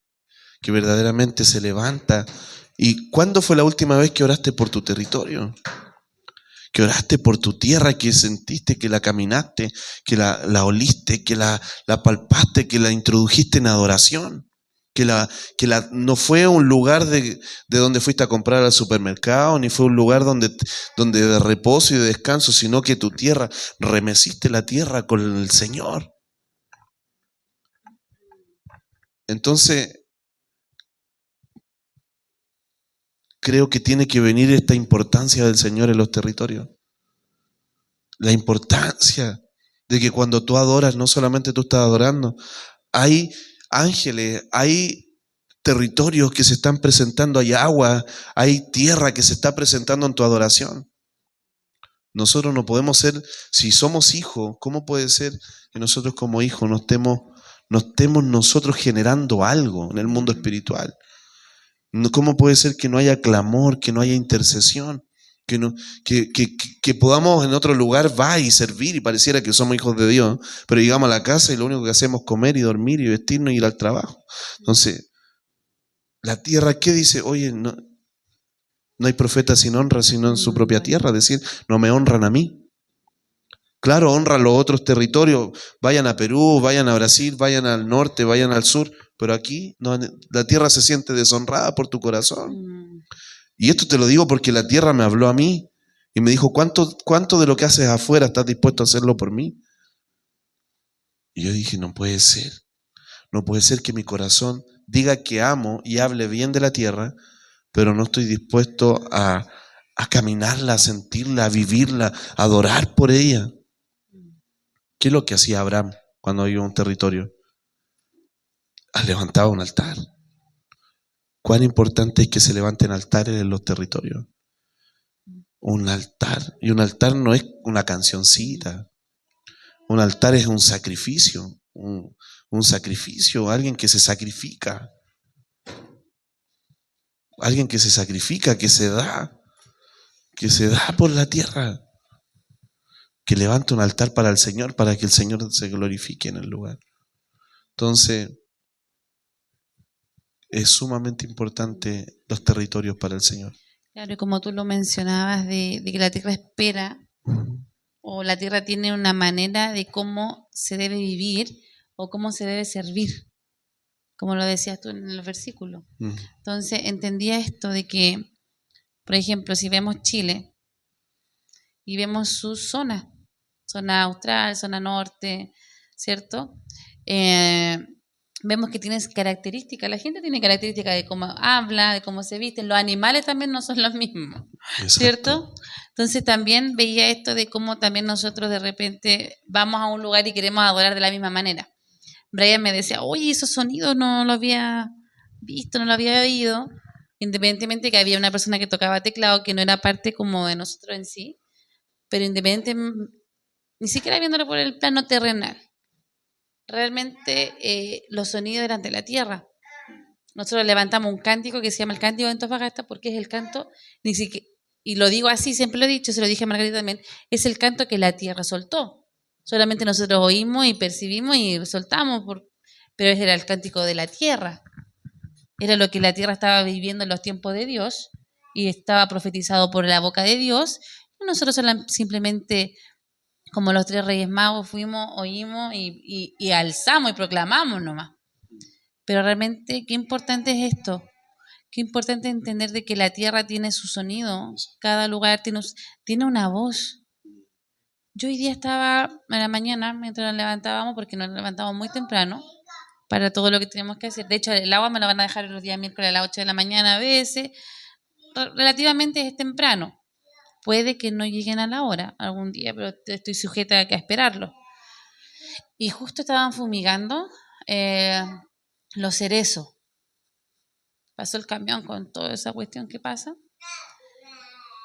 Speaker 1: que verdaderamente se levanta. ¿Y cuándo fue la última vez que oraste por tu territorio? que oraste por tu tierra, que sentiste, que la caminaste, que la oliste, que la palpaste, que la introdujiste en adoración. Que no fue un lugar de donde fuiste a comprar al supermercado, ni fue un lugar donde de reposo y de descanso, sino que tu tierra, remeciste la tierra con el Señor. Entonces, creo que tiene que venir esta importancia del Señor en los territorios. La importancia de que cuando tú adoras, no solamente tú estás adorando, hay ángeles, hay territorios que se están presentando, hay agua, hay tierra que se está presentando en tu adoración. Nosotros no podemos ser, si somos hijos, ¿cómo puede ser que nosotros como hijos no estemos nosotros generando algo en el mundo espiritual? ¿Cómo puede ser que no haya clamor, que no haya intercesión? Que podamos en otro lugar y servir y pareciera que somos hijos de Dios, pero llegamos a la casa y lo único que hacemos es comer y dormir y vestirnos y ir al trabajo. Entonces, la tierra, ¿qué dice? Oye, no hay profeta sin honra sino en su propia tierra, es decir, no me honran a mí. Claro, honran los otros territorios, vayan a Perú, vayan a Brasil, vayan al norte, vayan al sur, pero aquí no, la tierra se siente deshonrada por tu corazón. Y esto te lo digo porque la tierra me habló a mí y me dijo, ¿cuánto de lo que haces afuera estás dispuesto a hacerlo por mí? Y yo dije, no puede ser que mi corazón diga que amo y hable bien de la tierra, pero no estoy dispuesto a caminarla, a sentirla, a vivirla, a adorar por ella. ¿Qué es lo que hacía Abraham cuando iba a un territorio? Levantaba un altar. ¿Cuán importante es que se levanten altares en los territorios? Un altar. Y un altar no es una cancioncita. Un altar es un sacrificio. Un sacrificio, alguien que se sacrifica. Alguien que se sacrifica, que se da por la tierra. Que levanta un altar para el Señor, para que el Señor se glorifique en el lugar. Entonces, es sumamente importante los territorios para el Señor.
Speaker 2: Claro, y como tú lo mencionabas, de que la tierra espera, o la tierra tiene una manera de cómo se debe vivir o cómo se debe servir, como lo decías tú en el versículo. Entonces, entendía esto de que, por ejemplo, si vemos Chile y vemos sus zonas, zona austral, zona norte, ¿cierto? Vemos que tienen características, la gente tiene características de cómo habla, de cómo se visten, los animales también no son los mismos, ¿cierto? Entonces también veía esto de cómo también nosotros de repente vamos a un lugar y queremos adorar de la misma manera. Brian me decía, oye, esos sonidos no lo había visto, no lo había oído, independientemente que había una persona que tocaba teclado que no era parte como de nosotros en sí, pero independientemente, ni siquiera viéndolo por el plano terrenal. Realmente los sonidos eran de la tierra. Nosotros levantamos un cántico que se llama el Cántico de Antofagasta porque es el canto, ni siquiera, y lo digo así, siempre lo he dicho, se lo dije a Margarita también, es el canto que la tierra soltó. Solamente nosotros oímos y percibimos y soltamos, pero era el cántico de la tierra. Era lo que la tierra estaba viviendo en los tiempos de Dios y estaba profetizado por la boca de Dios. Y nosotros simplemente, como los 3 Reyes Magos, fuimos, oímos y alzamos y proclamamos nomás. Pero realmente, qué importante es esto. Qué importante entender de que la tierra tiene su sonido. Cada lugar tiene una voz. Yo hoy día estaba en la mañana, mientras nos levantábamos, porque nos levantamos muy temprano para todo lo que tenemos que hacer. De hecho, el agua me la van a dejar los días miércoles a las 8 de la mañana a veces. Relativamente es temprano. Puede que no lleguen a la hora algún día, pero estoy sujeta a esperarlo. Y justo estaban fumigando los cerezos. Pasó el camión con toda esa cuestión que pasa.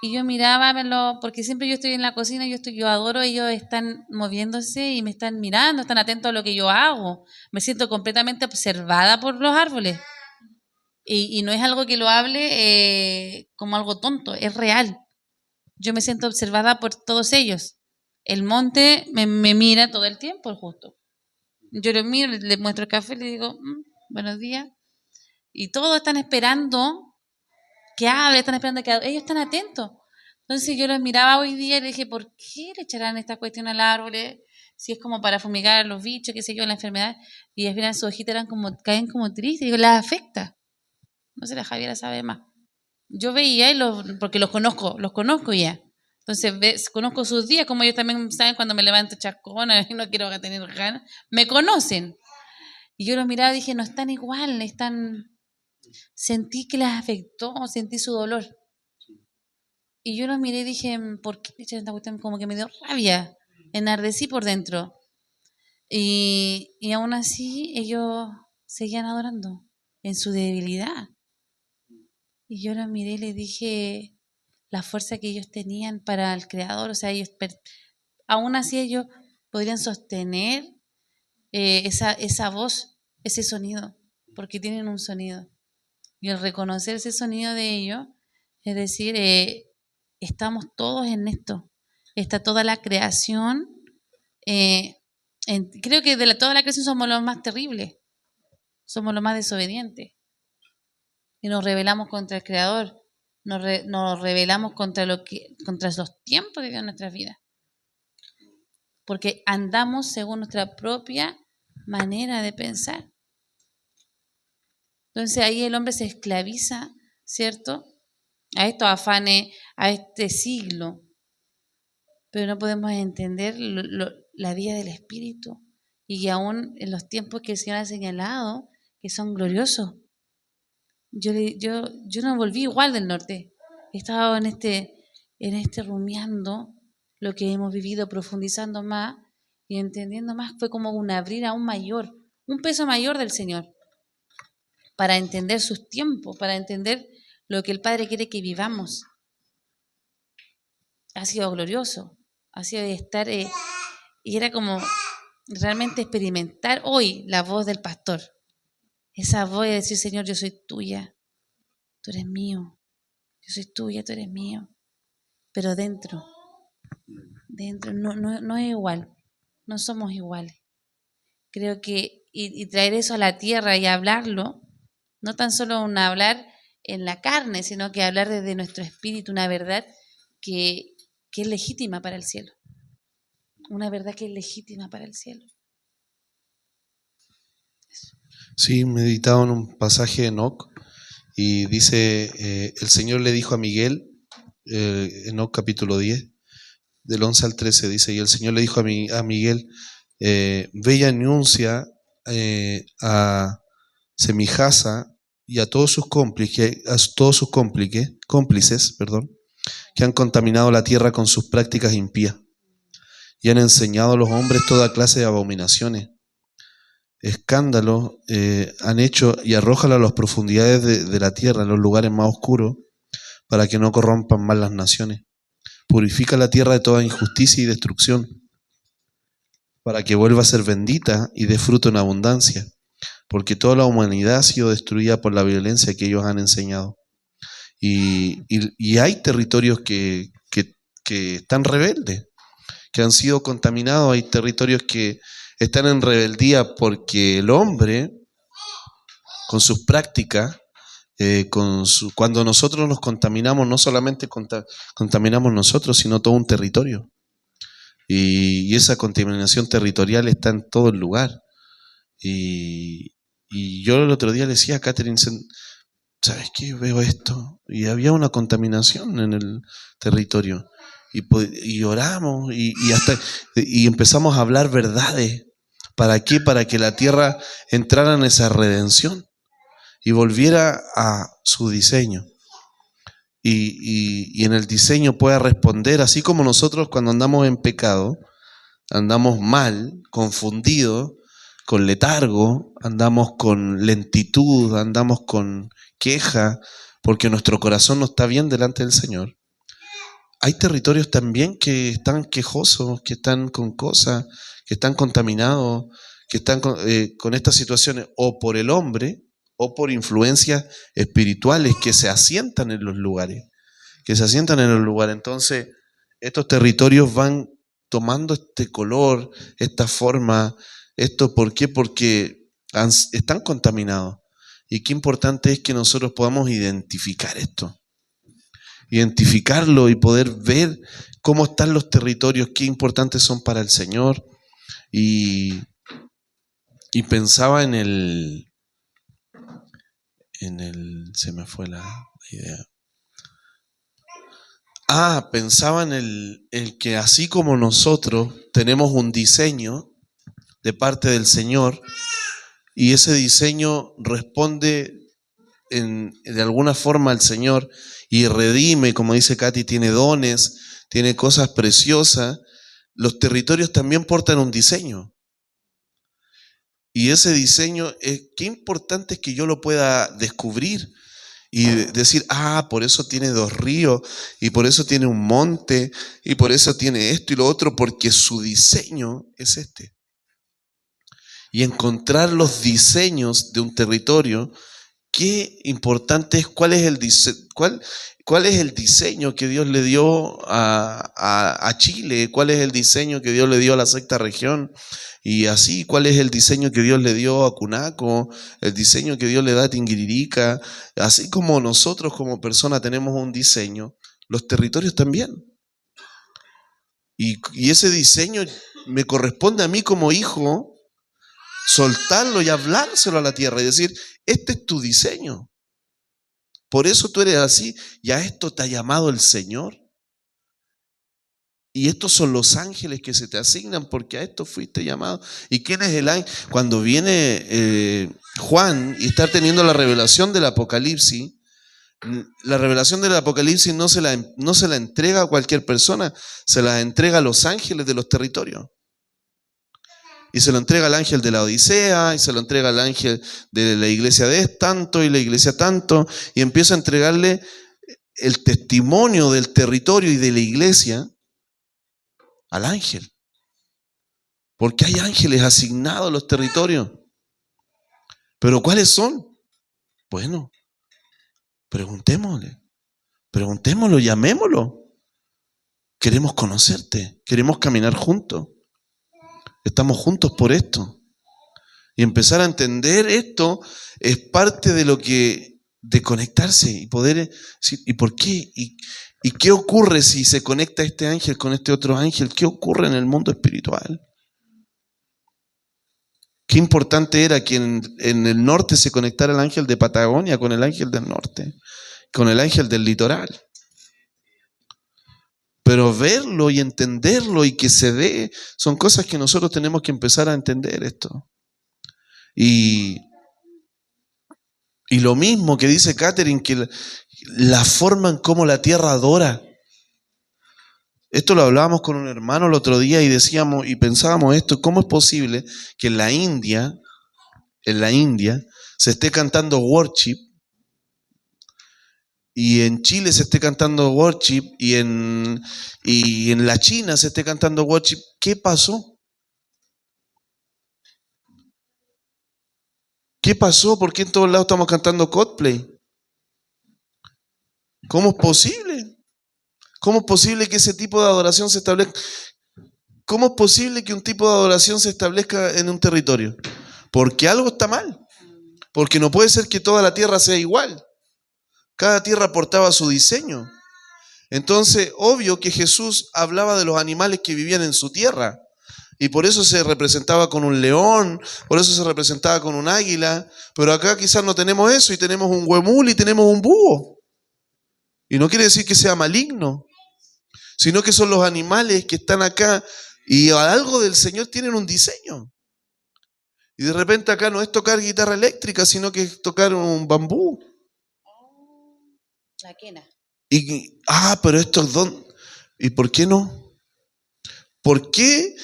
Speaker 2: Y yo miraba, porque siempre yo estoy en la cocina, yo adoro, ellos están moviéndose y me están mirando, están atentos a lo que yo hago. Me siento completamente observada por los árboles. Y no es algo que lo hable como algo tonto, es real. Yo me siento observada por todos ellos. El monte me mira todo el tiempo, justo. Yo lo miro, le muestro el café, le digo, buenos días. Y todos están esperando que hable, están esperando que hable. Ellos están atentos. Entonces yo los miraba hoy día y le dije, ¿por qué le echarán esta cuestión al árbol? Si es como para fumigar a los bichos, qué sé yo, la enfermedad. Y al final sus hojitas eran como, caen como tristes. Digo, las afecta. No sé, la Javiera sabe más. Yo veía, porque los conozco ya. Entonces conozco sus días, como ellos también saben cuando me levanto chascona y no quiero tener ganas. Me conocen. Y yo los miraba y dije, no están igual, sentí que las afectó, sentí su dolor. Y yo los miré y dije, ¿por qué le echan esta cuestión? Como que me dio rabia, enardecí por dentro. Y aún así ellos seguían adorando en su debilidad. Y yo los miré y les dije la fuerza que ellos tenían para el Creador. O sea, aún así ellos podrían sostener esa voz, ese sonido, porque tienen un sonido. Y el reconocer ese sonido de ellos, es decir, estamos todos en esto. Está toda la creación. Creo que toda la creación somos los más terribles, somos los más desobedientes. Y nos rebelamos contra el Creador, nos rebelamos contra los tiempos de Dios en nuestras vidas. Porque andamos según nuestra propia manera de pensar. Entonces ahí el hombre se esclaviza, ¿cierto?, a estos afanes, a este siglo. Pero no podemos entender la vida del Espíritu. Y aún en los tiempos que el Señor ha señalado, que son gloriosos. Yo no volví igual del norte. He estado en este rumiando lo que hemos vivido, profundizando más y entendiendo más. Fue como un abrir aún mayor, un peso mayor del Señor, para entender sus tiempos, para entender lo que el Padre quiere que vivamos. Ha sido glorioso, ha sido estar, y era como realmente experimentar hoy la voz del pastor. Esa voz de decir, Señor, yo soy tuya, tú eres mío, yo soy tuya, tú eres mío. Pero dentro no es igual, no somos iguales. Creo que y traer eso a la tierra y hablarlo, no tan solo un hablar en la carne, sino que hablar desde nuestro espíritu, una verdad que es legítima para el cielo. Una verdad que es legítima para el cielo.
Speaker 1: Sí, meditaba en un pasaje de Enoc y dice, el Señor le dijo a Miguel, Enoc capítulo 10, del 11 al 13, dice, y el Señor le dijo a Miguel, ve y anuncia a Semijasa y a todos sus cómplices, que han contaminado la tierra con sus prácticas impías y han enseñado a los hombres toda clase de abominaciones. Escándalos han hecho y arrójalo a las profundidades de la tierra, en los lugares más oscuros, para que no corrompan más las naciones. Purifica la tierra de toda injusticia y destrucción, para que vuelva a ser bendita y dé fruto en abundancia, porque toda la humanidad ha sido destruida por la violencia que ellos han enseñado. Y hay territorios que están rebeldes, que han sido contaminados, hay territorios que están en rebeldía porque el hombre, con sus prácticas, cuando nosotros nos contaminamos, no solamente contaminamos nosotros, sino todo un territorio. Y esa contaminación territorial está en todo el lugar. Y yo el otro día le decía a Catherine, ¿sabes qué? Veo esto. Y había una contaminación en el territorio. Y oramos y empezamos a hablar verdades. ¿Para qué? Para que la tierra entrara en esa redención y volviera a su diseño. Y en el diseño pueda responder, así como nosotros cuando andamos en pecado, andamos mal, confundidos, con letargo, andamos con lentitud, andamos con queja, porque nuestro corazón no está bien delante del Señor. Hay territorios también que están quejosos, que están con cosas, que están contaminados, que están con estas situaciones, o por el hombre, o por influencias espirituales que se asientan en los lugares. Entonces, estos territorios van tomando este color, esta forma. ¿Por qué? Porque están contaminados. Y qué importante es que nosotros podamos identificar esto. identificarlo y poder ver cómo están los territorios, qué importantes son para el Señor. Y pensaba en el, se me fue la idea. Pensaba en el que así como nosotros tenemos un diseño de parte del Señor, y ese diseño responde de alguna forma al Señor y redime, como dice Katy, tiene dones, tiene cosas preciosas. Los territorios también portan un diseño. Y ese diseño, qué importante es que yo lo pueda descubrir y decir, por eso tiene 2 ríos, y por eso tiene un monte, y por eso tiene esto y lo otro, porque su diseño es este. Y encontrar los diseños de un territorio, qué importante es, cuál es el diseño que Dios le dio a Chile, cuál es el diseño que Dios le dio a la sexta región, y así cuál es el diseño que Dios le dio a Cunaco, el diseño que Dios le da a Tinguiririca. Así como nosotros como personas tenemos un diseño, los territorios también. Y ese diseño me corresponde a mí como hijo soltarlo y hablárselo a la tierra y decir, este es tu diseño. Por eso tú eres así, y a esto te ha llamado el Señor. Y estos son los ángeles que se te asignan, porque a esto fuiste llamado. ¿Y quién es el ángel? Cuando viene Juan y está teniendo la revelación del Apocalipsis, la revelación del Apocalipsis no se la entrega a cualquier persona, se la entrega a los ángeles de los territorios. Y se lo entrega al ángel de la Odisea, y se lo entrega al ángel de la iglesia de tanto, y la iglesia tanto, y empieza a entregarle el testimonio del territorio y de la iglesia al ángel. Porque hay ángeles asignados a los territorios. ¿Pero cuáles son? Bueno, preguntémoslo, llamémoslo. Queremos conocerte, queremos caminar juntos. Estamos juntos por esto. Y empezar a entender esto es parte de lo que, de conectarse y poder decir, ¿y por qué? ¿Y qué ocurre si se conecta este ángel con este otro ángel? ¿Qué ocurre en el mundo espiritual? Qué importante era que en el norte se conectara el ángel de Patagonia con el ángel del norte, con el ángel del litoral. Pero verlo y entenderlo y que se dé, son cosas que nosotros tenemos que empezar a entender esto. Y lo mismo que dice Catherine, que la forma en cómo la tierra adora. Esto lo hablábamos con un hermano el otro día y decíamos y pensábamos esto, ¿cómo es posible que en la India se esté cantando worship, y en Chile se esté cantando worship, y en la China se esté cantando worship? ¿Qué pasó? ¿Qué pasó? ¿Por qué en todos lados estamos cantando Coldplay? ¿Cómo es posible? ¿Cómo es posible que ese tipo de adoración se establezca? ¿Cómo es posible que un tipo de adoración se establezca en un territorio? Porque algo está mal. Porque no puede ser que toda la tierra sea igual. Cada tierra portaba su diseño. Entonces, obvio que Jesús hablaba de los animales que vivían en su tierra. Y por eso se representaba con un león, por eso se representaba con un águila. Pero acá quizás no tenemos eso, y tenemos un huemul y tenemos un búho. Y no quiere decir que sea maligno, sino que son los animales que están acá y a algo del Señor tienen un diseño. Y de repente acá no es tocar guitarra eléctrica, sino que es tocar un bambú.
Speaker 2: La quena.
Speaker 1: Pero esto es ¿y por qué no? ¿Por qué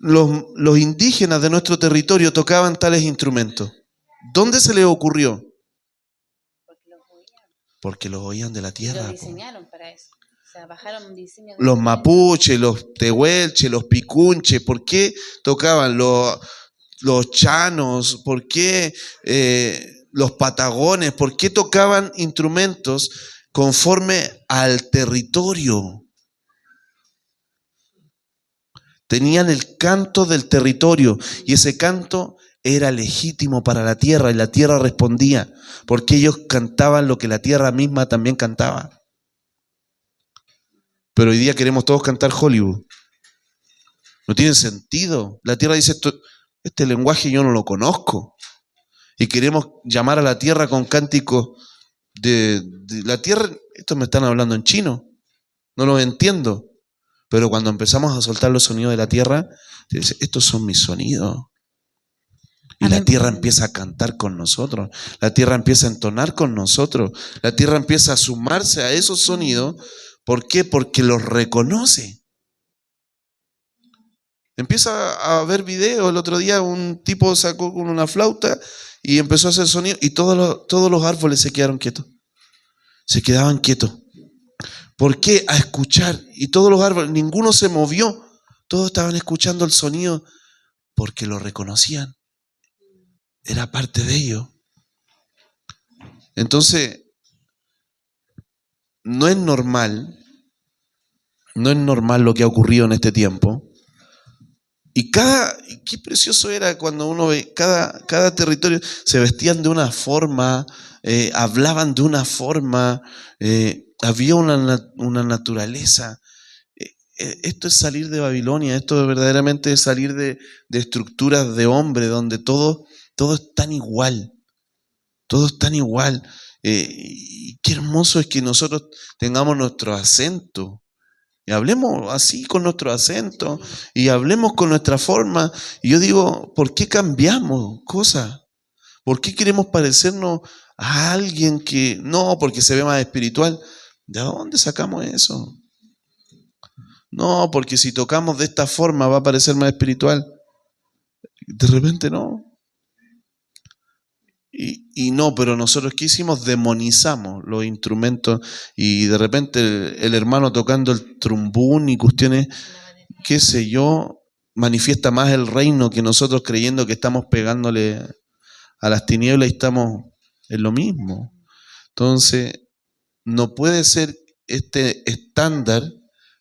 Speaker 1: los indígenas de nuestro territorio tocaban tales instrumentos? ¿Dónde se les ocurrió? Porque los oían de la tierra.
Speaker 2: Los diseñaron para eso. O sea, bajaron un diseño.
Speaker 1: Los mapuches, los tehuelches, los picunches, ¿por qué tocaban los chanos? ¿Por qué los patagones? ¿Por qué tocaban instrumentos conforme al territorio? Tenían el canto del territorio, y ese canto era legítimo para la tierra, y la tierra respondía, porque ellos cantaban lo que la tierra misma también cantaba. Pero hoy día queremos todos cantar Hollywood. No tiene sentido. La tierra dice, este lenguaje yo no lo conozco. Y queremos llamar a la tierra con cánticos de la tierra. Estos me están hablando en chino. No los entiendo. Pero cuando empezamos a soltar los sonidos de la tierra, dice, estos son mis sonidos. Y la tierra empieza a cantar con nosotros. La tierra empieza a entonar con nosotros. La tierra empieza a sumarse a esos sonidos. ¿Por qué? Porque los reconoce. Empieza a ver videos. El otro día un tipo sacó con una flauta y empezó a hacer sonido y todos los árboles se quedaron quietos. Se quedaban quietos. ¿Por qué? A escuchar. Y todos los árboles, ninguno se movió. Todos estaban escuchando el sonido porque lo reconocían. Era parte de ellos. Entonces, no es normal lo que ha ocurrido en este tiempo. Y qué precioso era cuando uno ve, cada territorio se vestían de una forma, hablaban de una forma, había una naturaleza. Esto es salir de Babilonia, esto verdaderamente es salir de estructuras de hombre donde todo es tan igual, todo es tan igual. Y qué hermoso es que nosotros tengamos nuestro acento. Y hablemos así con nuestro acento y hablemos con nuestra forma. Y yo digo, ¿por qué cambiamos cosas? ¿Por qué queremos parecernos a alguien que no, porque se ve más espiritual? ¿De dónde sacamos eso? No, porque si tocamos de esta forma va a parecer más espiritual. De repente no. Y no, pero nosotros ¿qué hicimos? Demonizamos los instrumentos y de repente el hermano tocando el trumbún y cuestiones, qué sé yo, manifiesta más el reino que nosotros creyendo que estamos pegándole a las tinieblas y estamos en lo mismo. Entonces, no puede ser este estándar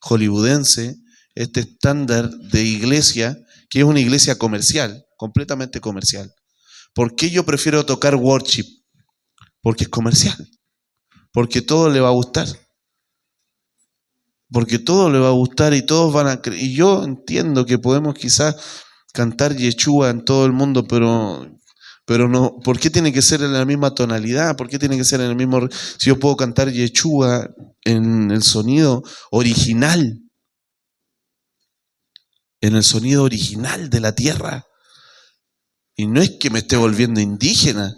Speaker 1: hollywoodense, este estándar de iglesia, que es una iglesia comercial, completamente comercial. ¿Por qué yo prefiero tocar worship? Porque es comercial. Porque todo le va a gustar. Porque todo le va a gustar y todos van a creer. Y yo entiendo que podemos quizás cantar Yeshua en todo el mundo, pero no. ¿Por qué tiene que ser en la misma tonalidad? ¿Por qué tiene que ser en el mismo? Si yo puedo cantar Yeshua en el sonido original. En el sonido original de la tierra. Y no es que me esté volviendo indígena,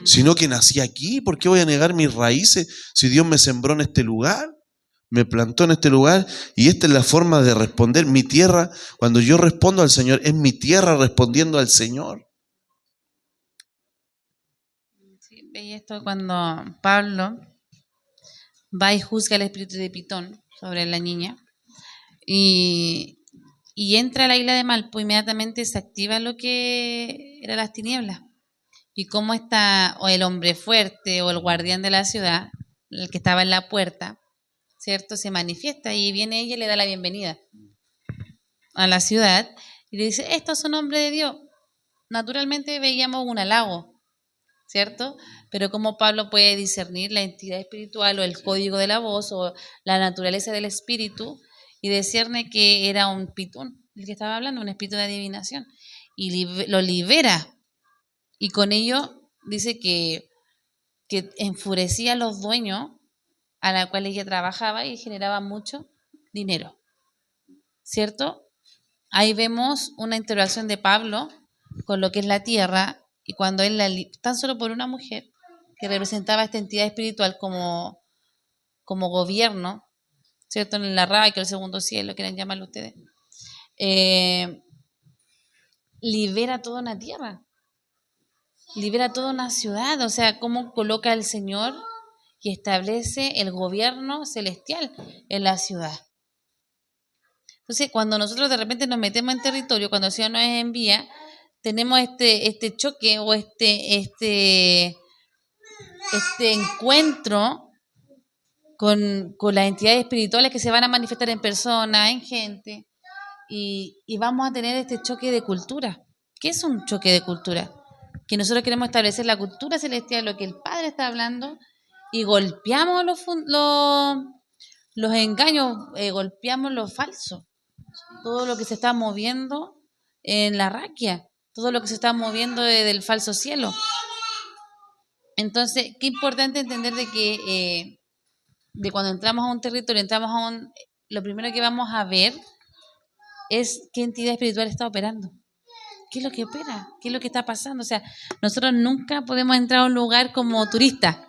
Speaker 1: sino que nací aquí. ¿Por qué voy a negar mis raíces si Dios me sembró en este lugar? Me plantó en este lugar y esta es la forma de responder. Mi tierra, cuando yo respondo al Señor, es mi tierra respondiendo al Señor.
Speaker 2: Sí, veis esto cuando Pablo va y juzga el espíritu de Pitón sobre la niña y entra a la isla de Malpo, inmediatamente se activa lo que eran las tinieblas. Y cómo está o el hombre fuerte o el guardián de la ciudad, el que estaba en la puerta, ¿cierto? Se manifiesta y viene ella y le da la bienvenida a la ciudad y le dice, estos son hombres de Dios. Naturalmente veíamos un halago, ¿cierto? Pero cómo Pablo puede discernir la entidad espiritual o el código de la voz o la naturaleza del espíritu y discierne que era un pitón, el que estaba hablando, un espíritu de adivinación, y lo libera. Y con ello dice que enfurecía a los dueños a la cual ella trabajaba y generaba mucho dinero, ¿cierto? Ahí vemos una interacción de Pablo con lo que es la tierra y cuando él tan solo por una mujer que representaba esta entidad espiritual como gobierno, ¿cierto? En la RAI, que el segundo cielo, quieran llamarlo ustedes, libera toda una tierra, libera toda una ciudad, o sea, cómo coloca el Señor y establece el gobierno celestial en la ciudad. Entonces, cuando nosotros de repente nos metemos en territorio, cuando el Señor nos envía, tenemos este choque o este encuentro con las entidades espirituales que se van a manifestar en personas, en gente, y vamos a tener este choque de cultura. ¿Qué es un choque de cultura? Que nosotros queremos establecer la cultura celestial, lo que el Padre está hablando, y golpeamos los engaños, golpeamos lo falso, todo lo que se está moviendo en la raquia, todo lo que se está moviendo del falso cielo. Entonces, qué importante entender de que de cuando entramos a un territorio, lo primero que vamos a ver es qué entidad espiritual está operando. ¿Qué es lo que opera? ¿Qué es lo que está pasando? O sea, nosotros nunca podemos entrar a un lugar como turista.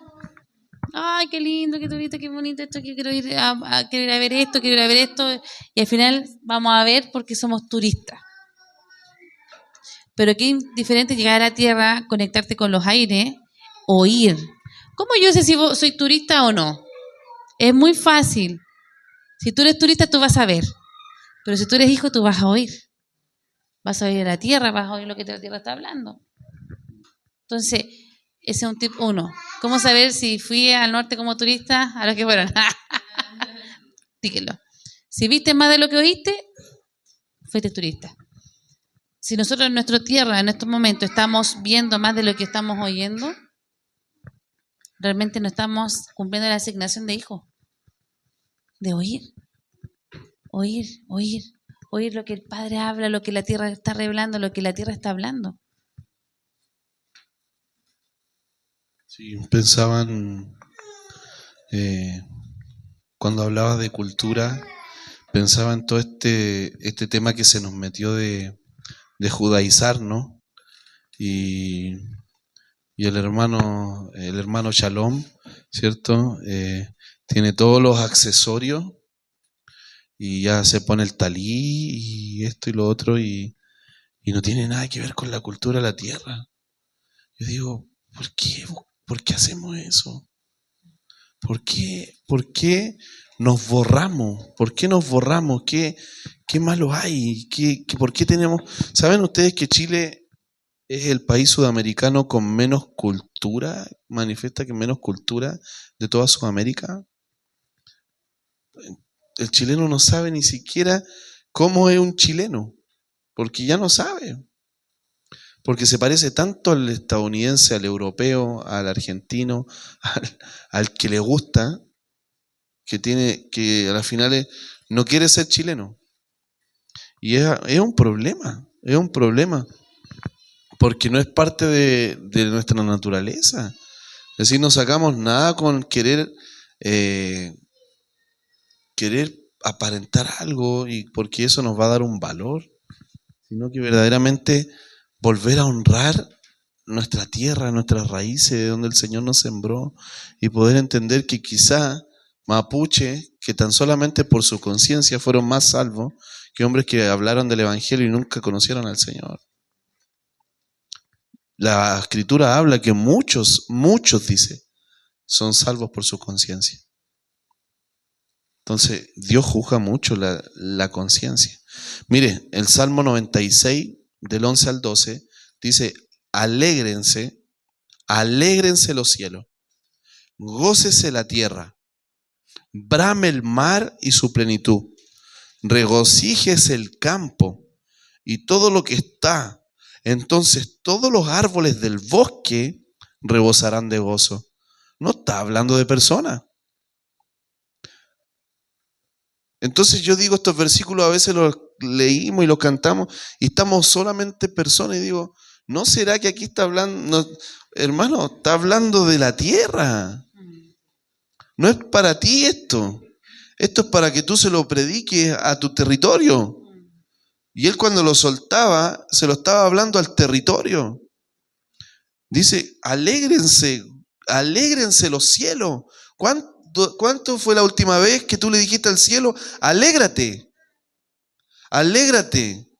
Speaker 2: Ay, qué lindo, qué turista, qué bonito esto, que quiero ir quiero ir a ver esto, quiero ir a ver esto. Y al final vamos a ver porque somos turistas. Pero qué diferente llegar a la tierra, conectarte con los aires, oír. ¿Cómo yo sé si soy turista o no? Es muy fácil. Si tú eres turista, tú vas a ver. Pero si tú eres hijo, tú vas a oír. Vas a oír a la tierra, vas a oír lo que la tierra está hablando. Entonces, ese es un tip 1. ¿Cómo saber si fui al norte como turista? A los que fueron. Dígelo. Si viste más de lo que oíste, fuiste turista. Si nosotros en nuestra tierra, en estos momentos, estamos viendo más de lo que estamos oyendo, realmente no estamos cumpliendo la asignación de hijo. De oír. Oír, oír. Oír lo que el Padre habla, lo que la tierra está revelando, lo que la tierra está hablando.
Speaker 1: Sí, pensaban, cuando hablabas de cultura, pensaba en todo este tema que se nos metió de judaizar, ¿no? Y el hermano Shalom, ¿cierto? Tiene todos los accesorios y ya se pone el talí y esto y lo otro y no tiene nada que ver con la cultura de la tierra. Yo digo, ¿por qué? ¿Por qué hacemos eso? ¿Por qué nos borramos? ¿Por qué nos borramos? ¿Qué malo hay? ¿Por qué tenemos? ¿Saben ustedes que Chile es el país sudamericano con menos cultura? Manifiesta que menos cultura de toda Sudamérica. El chileno no sabe ni siquiera cómo es un chileno, porque ya no sabe. Porque se parece tanto al estadounidense, al europeo, al argentino, al que le gusta, que a las finales no quiere ser chileno. Y es un problema, porque no es parte de nuestra naturaleza. Es decir, no sacamos nada con querer aparentar algo, y porque eso nos va a dar un valor, sino que verdaderamente volver a honrar nuestra tierra, nuestras raíces, de donde el Señor nos sembró, y poder entender que quizá mapuche, que tan solamente por su conciencia fueron más salvos que hombres que hablaron del Evangelio y nunca conocieron al Señor. La Escritura habla que muchos, dice, son salvos por su conciencia. Entonces, Dios juzga mucho la conciencia. Mire, el Salmo 96, del 11 al 12, dice, alégrense los cielos, gócese la tierra, brame el mar y su plenitud, regocíjese el campo y todo lo que está. Entonces todos los árboles del bosque rebosarán de gozo. No está hablando de personas. Entonces yo digo, estos versículos a veces los leímos y los cantamos y estamos solamente personas, y digo, ¿no será que aquí está hablando, no, hermano, está hablando de la tierra? No es para ti esto. Esto es para que tú se lo prediques a tu territorio. Y él, cuando lo soltaba, se lo estaba hablando al territorio. Dice, alégrense los cielos. ¿Cuánto fue la última vez que tú le dijiste al cielo, alégrate,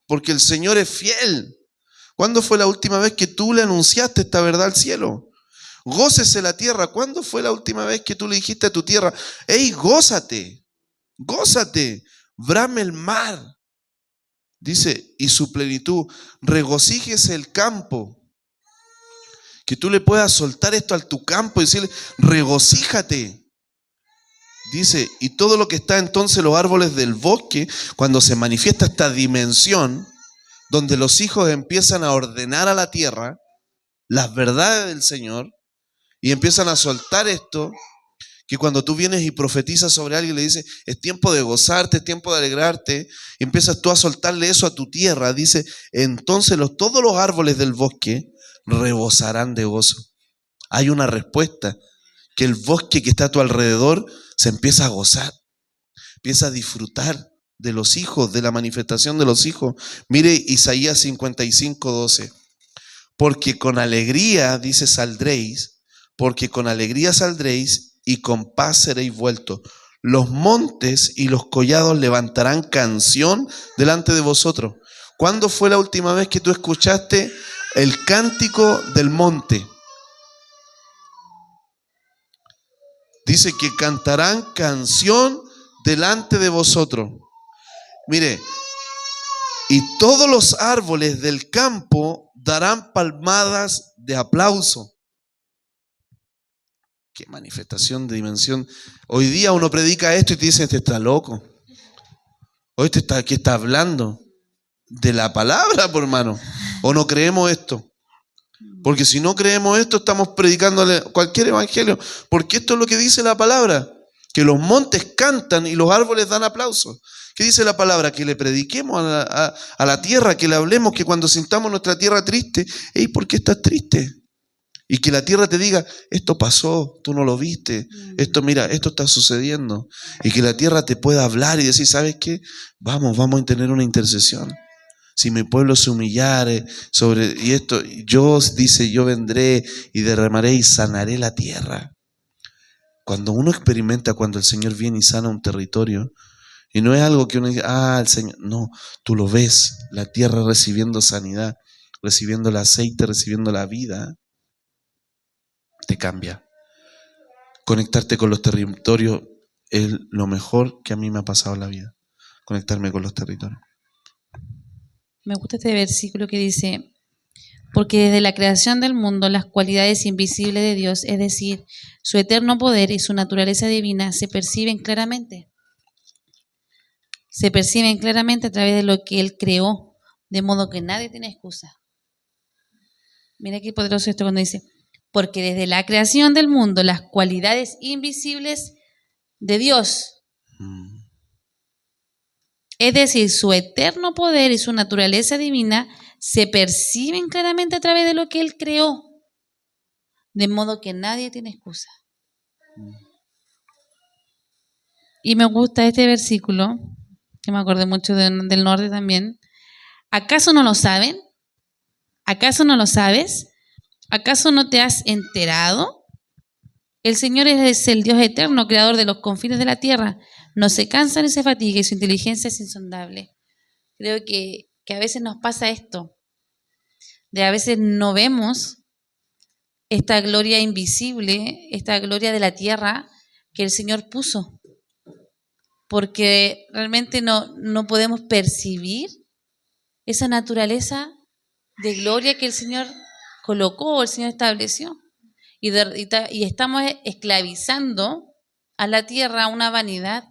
Speaker 1: porque el Señor es fiel? ¿Cuándo fue la última vez que tú le anunciaste esta verdad al cielo? Gócese la tierra. ¿Cuándo fue la última vez que tú le dijiste a tu tierra, hey, gózate, brame el mar? Dice, y su plenitud, regocíjese el campo. Que tú le puedas soltar esto a tu campo y decirle, regocíjate. Dice, y todo lo que está entonces los árboles del bosque, cuando se manifiesta esta dimensión, donde los hijos empiezan a ordenar a la tierra las verdades del Señor, y empiezan a soltar esto, Que cuando tú vienes y profetizas sobre alguien, le dices, es tiempo de gozarte, es tiempo de alegrarte, y empiezas tú a soltarle eso a tu tierra, dice, entonces todos los árboles del bosque rebosarán de gozo. Hay una respuesta, que el bosque que está a tu alrededor se empieza a gozar, empieza a disfrutar de los hijos, de la manifestación de los hijos. Mire Isaías 55:12. Porque con alegría, dice, saldréis, porque con alegría saldréis y con paz seréis vueltos. Los montes y los collados levantarán canción delante de vosotros. ¿Cuándo fue la última vez que tú escuchaste el cántico del monte? Dice que cantarán canción delante de vosotros. Mire, y todos los árboles del campo darán palmadas de aplauso. Qué manifestación de dimensión. Hoy día uno predica esto y te dice, este está loco. Hoy ¿qué está hablando? De la palabra, por hermano. ¿O no creemos esto? Porque si no creemos esto, estamos predicándole cualquier evangelio. Porque esto es lo que dice la palabra. Que los montes cantan y los árboles dan aplausos. ¿Qué dice la palabra? Que le prediquemos a la tierra, que le hablemos, que cuando sintamos nuestra tierra triste, hey, ¿por qué estás triste? Y que la tierra te diga, esto pasó, tú no lo viste, esto, mira, esto está sucediendo. Y que la tierra te pueda hablar y decir, ¿sabes qué? Vamos a tener una intercesión. Si mi pueblo se humillare y esto, dice, yo vendré y derramaré y sanaré la tierra. Cuando uno experimenta, cuando el Señor viene y sana un territorio, y no es algo que uno dice, el Señor, no, tú lo ves, la tierra recibiendo sanidad, recibiendo el aceite, recibiendo la vida, te cambia. Conectarte con los territorios es lo mejor que a mí me ha pasado en la vida, conectarme con los territorios.
Speaker 2: Me gusta este versículo que dice, porque desde la creación del mundo las cualidades invisibles de Dios, es decir, su eterno poder y su naturaleza divina, se perciben claramente. Se perciben claramente a través de lo que Él creó, de modo que nadie tiene excusa. Mira qué poderoso esto cuando dice, porque desde la creación del mundo las cualidades invisibles de Dios, es decir, su eterno poder y su naturaleza divina, se perciben claramente a través de lo que Él creó, de modo que nadie tiene excusa. Y me gusta este versículo, que me acordé mucho del norte también. ¿Acaso no lo saben? ¿Acaso no lo sabes? ¿Acaso no te has enterado? El Señor es el Dios eterno, creador de los confines de la tierra. No se cansa ni se fatiga y su inteligencia es insondable. Creo que a veces nos pasa esto, de a veces no vemos esta gloria invisible, esta gloria de la tierra que el Señor puso, porque realmente no podemos percibir esa naturaleza de gloria que el Señor colocó, el Señor estableció. Y estamos esclavizando a la tierra a una vanidad,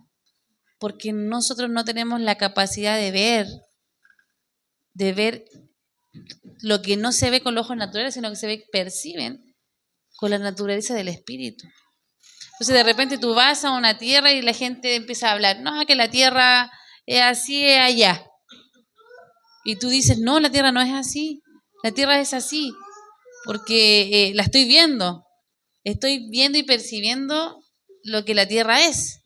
Speaker 2: porque nosotros no tenemos la capacidad de ver lo que no se ve con los ojos naturales, sino que perciben con la naturaleza del espíritu. Entonces de repente tú vas a una tierra y la gente empieza a hablar, no, que la tierra es así, es allá. Y tú dices, no, la tierra no es así, la tierra es así, porque la estoy viendo y percibiendo lo que la tierra es.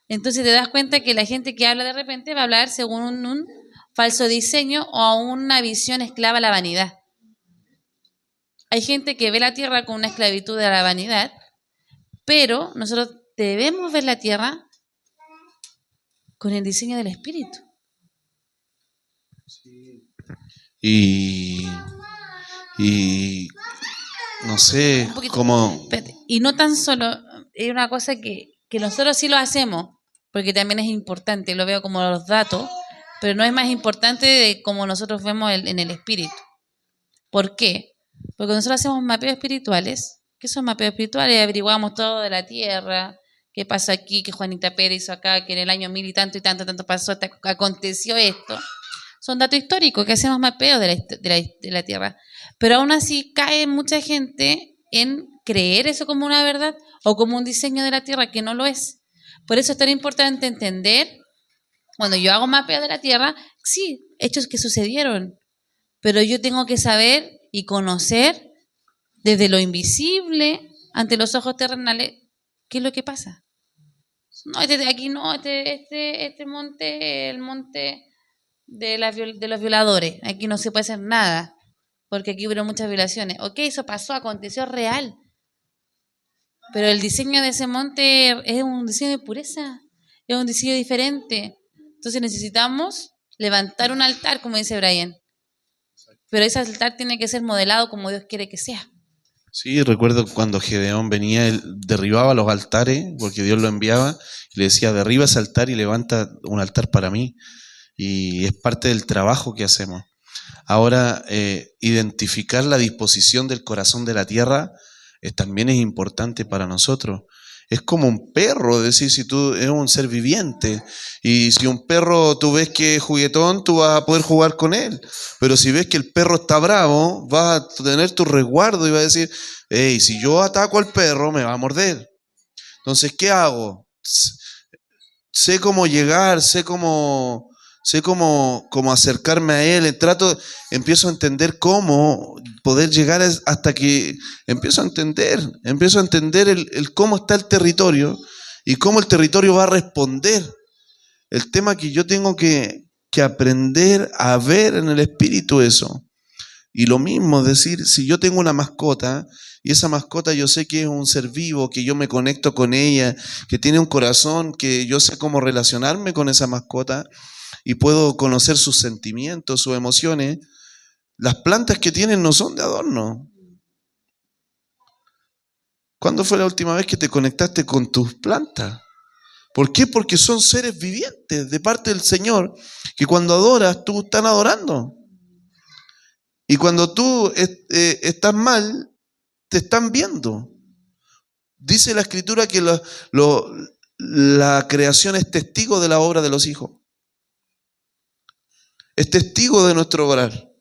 Speaker 2: Entonces te das cuenta que la gente que habla de repente va a hablar según un falso diseño o una visión esclava a la vanidad. Hay gente que ve la tierra con una esclavitud a la vanidad, pero nosotros debemos ver la tierra con el diseño del espíritu.
Speaker 1: Y no sé cómo.
Speaker 2: Y no tan solo, es una cosa que nosotros sí lo hacemos, porque también es importante, lo veo como los datos, pero no es más importante de como nosotros vemos en el espíritu. ¿Por qué? Porque nosotros hacemos mapeos espirituales. ¿Qué son mapeos espirituales? Averiguamos todo de la tierra, qué pasó aquí, que Juanita Pérez hizo acá, que en el año 1000 y tanto pasó, aconteció esto. Son datos históricos que hacemos mapeos de la tierra. Pero aún así cae mucha gente en creer eso como una verdad o como un diseño de la tierra que no lo es. Por eso es tan importante entender, cuando yo hago mapeo de la tierra, sí, hechos que sucedieron, pero yo tengo que saber y conocer desde lo invisible, ante los ojos terrenales, qué es lo que pasa. No, aquí no, este monte, el monte de los violadores, aquí no se puede hacer nada, porque aquí hubo muchas violaciones. Ok, eso pasó, aconteció, es real. Pero el diseño de ese monte es un diseño de pureza, es un diseño diferente. Entonces necesitamos levantar un altar, como dice Brian. Pero ese altar tiene que ser modelado como Dios quiere que sea.
Speaker 1: Sí, recuerdo cuando Gedeón venía, él derribaba los altares, porque Dios lo enviaba, y le decía, derriba ese altar y levanta un altar para mí. Y es parte del trabajo que hacemos. Ahora, identificar la disposición del corazón de la tierra también es importante para nosotros. Es como un perro, es decir, si tú eres un ser viviente y si un perro tú ves que es juguetón, tú vas a poder jugar con él. Pero si ves que el perro está bravo, vas a tener tu resguardo y vas a decir, hey, si yo ataco al perro, me va a morder. Entonces, ¿qué hago? Sé cómo llegar, sé cómo acercarme a él, empiezo a entender cómo poder llegar hasta que empiezo a entender el cómo está el territorio y cómo el territorio va a responder. El tema que yo tengo que aprender a ver en el espíritu eso. Y lo mismo, es decir, si yo tengo una mascota y esa mascota yo sé que es un ser vivo, que yo me conecto con ella, que tiene un corazón, que yo sé cómo relacionarme con esa mascota y puedo conocer sus sentimientos, sus emociones, las plantas que tienen no son de adorno. ¿Cuándo fue la última vez que te conectaste con tus plantas? ¿Por qué? Porque son seres vivientes de parte del Señor, que cuando adoras, tú estás adorando. Y cuando tú estás mal, te están viendo. Dice la Escritura que la creación es testigo de la obra de los hijos. Es testigo de nuestro obrar.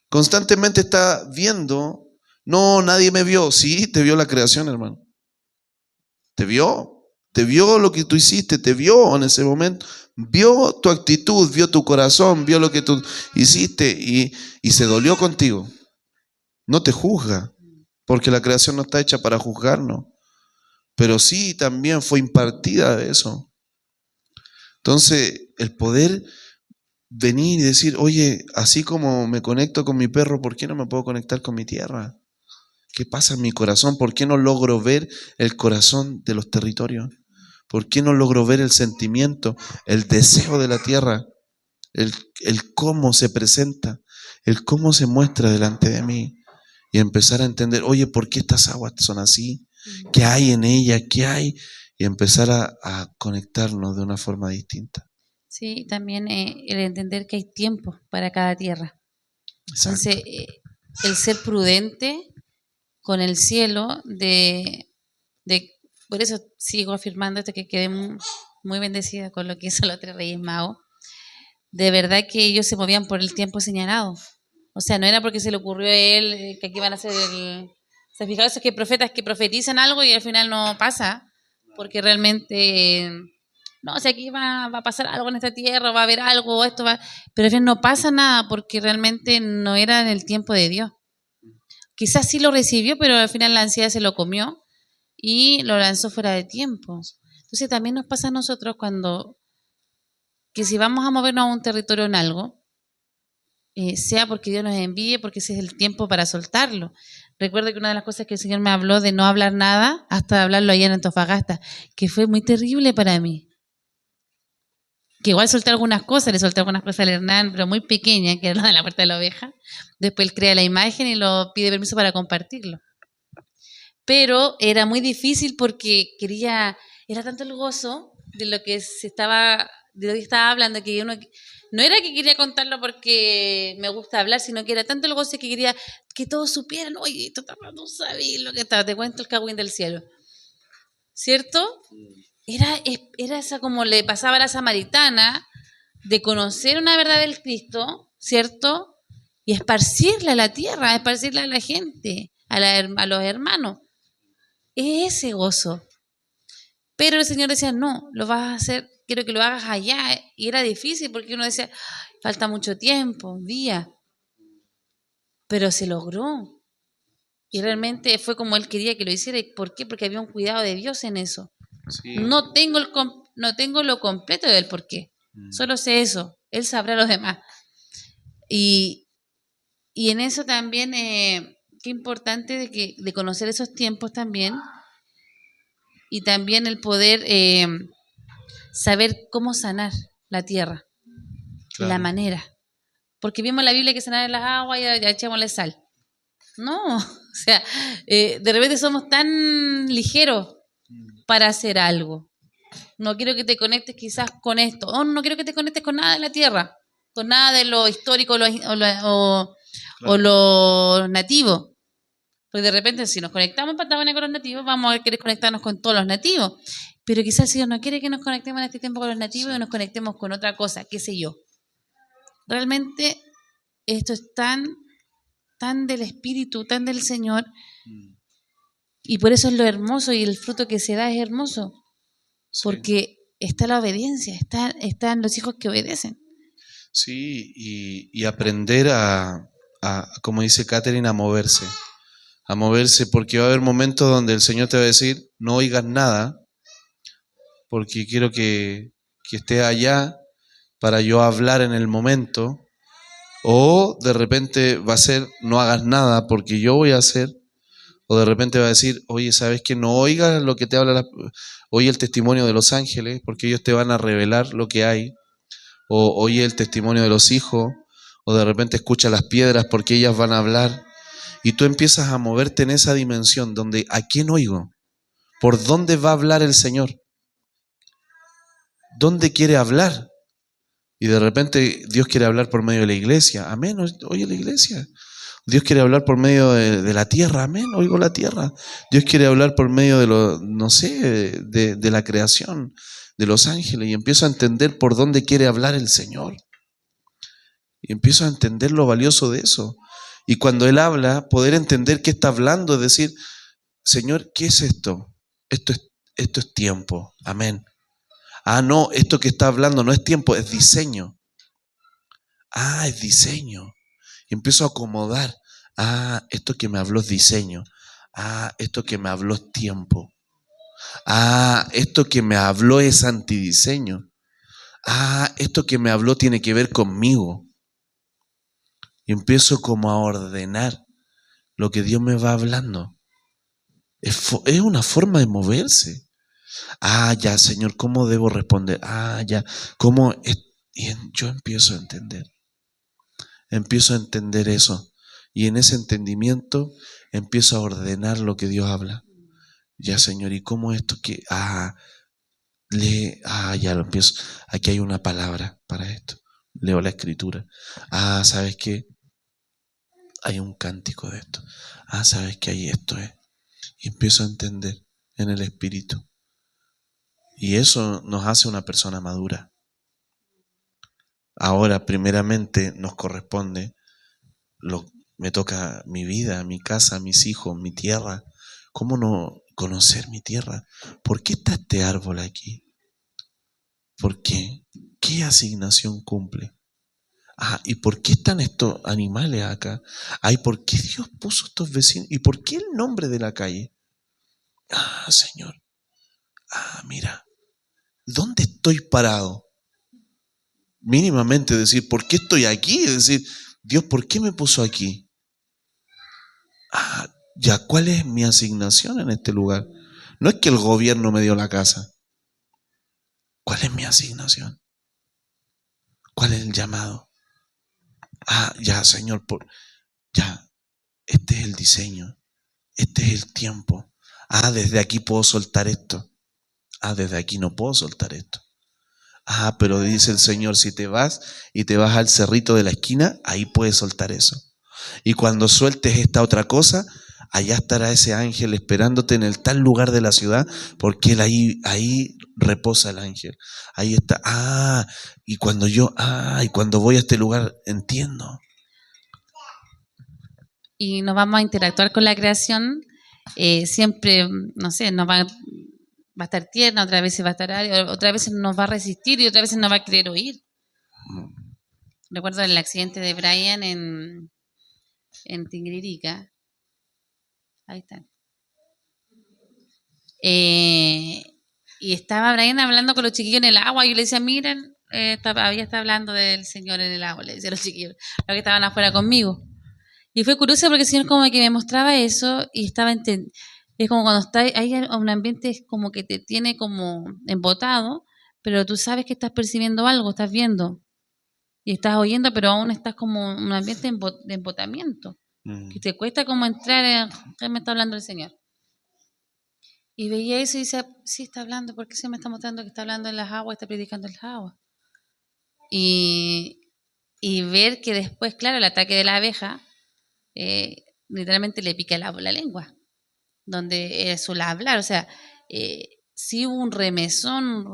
Speaker 1: Constantemente está viendo. No, nadie me vio. Sí, te vio la creación, hermano. Te vio lo que tú hiciste, te vio en ese momento. Vio tu actitud, vio tu corazón, vio lo que tú hiciste y se dolió contigo. No te juzga, porque la creación no está hecha para juzgarnos. Pero sí también fue impartida de eso. Entonces, el poder venir y decir, oye, así como me conecto con mi perro, ¿por qué no me puedo conectar con mi tierra? ¿Qué pasa en mi corazón? ¿Por qué no logro ver el corazón de los territorios? ¿Por qué no logro ver el sentimiento, el deseo de la tierra? El cómo se presenta, el cómo se muestra delante de mí. Y empezar a entender, oye, ¿por qué estas aguas son así? ¿Qué hay en ellas? ¿Qué hay? Y empezar a conectarnos de una forma distinta.
Speaker 2: Sí, también el entender que hay tiempo para cada tierra.
Speaker 1: Exacto.
Speaker 2: Entonces, el ser prudente con el cielo, por eso sigo afirmando que quedé muy bendecida con lo que hizo los 3 Reyes Magos. De verdad que ellos se movían por el tiempo señalado. O sea, no era porque se le ocurrió a él que aquí van a hacer ¿Se fijaron esos que profetas que profetizan algo y al final no pasa? Porque realmente, no, o sea, aquí va a pasar algo en esta tierra, va a haber algo, pero al final no pasa nada porque realmente no era en el tiempo de Dios. Quizás sí lo recibió, pero al final la ansiedad se lo comió y lo lanzó fuera de tiempo. Entonces también nos pasa a nosotros que si vamos a movernos a un territorio en algo, sea porque Dios nos envíe, porque ese es el tiempo para soltarlo. Recuerdo que una de las cosas que el Señor me habló de no hablar nada hasta hablarlo allá en Antofagasta, que fue muy terrible para mí. Que igual solté algunas cosas, le solté algunas cosas al Hernán, pero muy pequeñas, que era lo de la puerta de la oveja. Después él crea la imagen y lo pide permiso para compartirlo. Pero era muy difícil porque era tanto el gozo de lo que estaba hablando, que uno no era que quería contarlo porque me gusta hablar, sino que era tanto el gozo que quería que todos supieran, oye, tú no sabes lo que estaba, te cuento el cagüín del cielo. ¿Cierto? Era esa como le pasaba a la samaritana, de conocer una verdad del Cristo, ¿cierto? Y esparcirla a la tierra, esparcirla a la gente, a los hermanos. Es ese gozo. Pero el Señor decía, no, lo vas a hacer, quiero que lo hagas allá. Y era difícil porque uno decía, falta mucho tiempo, días. Pero se logró. Y realmente fue como Él quería que lo hiciera. ¿Y por qué? Porque había un cuidado de Dios en eso.
Speaker 1: Sí.
Speaker 2: No tengo lo completo del por qué. Solo sé eso. Él sabrá los demás. Y en eso también, qué importante de conocer esos tiempos también. Y también el poder saber cómo sanar la tierra.
Speaker 1: Claro.
Speaker 2: La manera. Porque vimos en la Biblia que sanar las aguas y ya echémosle sal. No, o sea, de repente somos tan ligeros para hacer algo. No quiero que te conectes quizás con esto. O no quiero que te conectes con nada de la tierra, con nada de lo histórico o lo nativo. Porque de repente si nos conectamos en Patagonia con los nativos, vamos a querer conectarnos con todos los nativos. Pero quizás el Señor no quiere que nos conectemos en este tiempo con los nativos y nos conectemos con otra cosa, qué sé yo. Realmente esto es tan del Espíritu, tan del Señor, y por eso es lo hermoso y el fruto que se da es hermoso, porque está la obediencia, están los hijos que obedecen.
Speaker 1: Sí, y aprender como dice Catherine, a moverse, porque va a haber momentos donde el Señor te va a decir, no oigas nada, porque quiero que estés allá para yo hablar en el momento, o de repente va a ser, no hagas nada porque yo voy a hacer, o de repente va a decir, oye, ¿sabes qué? No oigas lo que te habla, oye el testimonio de los ángeles, porque ellos te van a revelar lo que hay, o oye el testimonio de los hijos, o de repente escucha las piedras porque ellas van a hablar, y tú empiezas a moverte en esa dimensión donde, ¿a quién oigo? ¿Por dónde va a hablar el Señor? ¿Dónde quiere hablar? Y de repente Dios quiere hablar por medio de la iglesia. Amén, oye la iglesia. Dios quiere hablar por medio de la tierra. Amén, oigo la tierra. Dios quiere hablar por medio de de la creación, de los ángeles. Y empiezo a entender por dónde quiere hablar el Señor. Y empiezo a entender lo valioso de eso. Y cuando Él habla, poder entender qué está hablando, es decir, Señor, ¿qué es esto? Esto es tiempo. Amén. Ah, no, esto que está hablando no es tiempo, es diseño. Ah, es diseño. Y empiezo a acomodar. Ah, esto que me habló es diseño. Ah, esto que me habló es tiempo. Ah, esto que me habló es antidiseño. Ah, esto que me habló tiene que ver conmigo. Y empiezo como a ordenar lo que Dios me va hablando. Es una forma de moverse. Ah, ya, Señor, ¿cómo debo responder? Ah, ya, ¿cómo? Y yo empiezo a entender. Empiezo a entender eso. Y en ese entendimiento empiezo a ordenar lo que Dios habla. Ya, Señor, ¿y cómo esto que? Ya lo empiezo. Aquí hay una palabra para esto. Leo la escritura. Ah, ¿sabes qué? Hay un cántico de esto. Ah, ¿sabes qué? Hay esto es. Y empiezo a entender en el Espíritu. Y eso nos hace una persona madura. Ahora, primeramente, nos corresponde, me toca mi vida, mi casa, mis hijos, mi tierra. ¿Cómo no conocer mi tierra? ¿Por qué está este árbol aquí? ¿Por qué? ¿Qué asignación cumple? Ah, ¿y por qué están estos animales acá? Ay, ¿por qué Dios puso estos vecinos? ¿Y por qué el nombre de la calle? Ah, Señor. Ah, mira. ¿Dónde estoy parado? Mínimamente decir, ¿por qué estoy aquí? Es decir, Dios, ¿por qué me puso aquí? Ah, ya, ¿cuál es mi asignación en este lugar? No es que el gobierno me dio la casa. ¿Cuál es mi asignación? ¿Cuál es el llamado? Ah, ya, Señor, ya, este es el diseño. Este es el tiempo. Ah, desde aquí puedo soltar esto. Ah, desde aquí no puedo soltar esto. Ah, pero dice el Señor, si te vas y te vas al cerrito de la esquina, ahí puedes soltar eso. Y cuando sueltes esta otra cosa, allá estará ese ángel esperándote en el tal lugar de la ciudad, porque él ahí reposa el ángel. Ahí está. Y cuando voy a este lugar, entiendo.
Speaker 2: Y nos vamos a interactuar con la creación siempre, no sé, va a estar tierna, otras veces va a estar árida, otras veces nos va a resistir y otras veces no va a querer oír. Recuerdo el accidente de Brian en Tingririka. Ahí está. Y estaba Brian hablando con los chiquillos en el agua. Y yo le decía, miren, todavía está hablando del Señor en el agua. Le decía a los chiquillos, los que estaban afuera conmigo. Y fue curioso porque el Señor como que me mostraba eso y estaba es como cuando está ahí un ambiente como que te tiene como embotado, pero tú sabes que estás percibiendo algo, estás viendo y estás oyendo, pero aún estás como en un ambiente de embotamiento, que te cuesta como entrar en ¿qué me está hablando el Señor? Y veía eso y decía, sí está hablando, ¿por qué se me está mostrando que está hablando en las aguas, está predicando en las aguas? Y ver que después, claro, el ataque de la abeja literalmente le pica la lengua, donde suele hablar, o sea, sí hubo un remesón,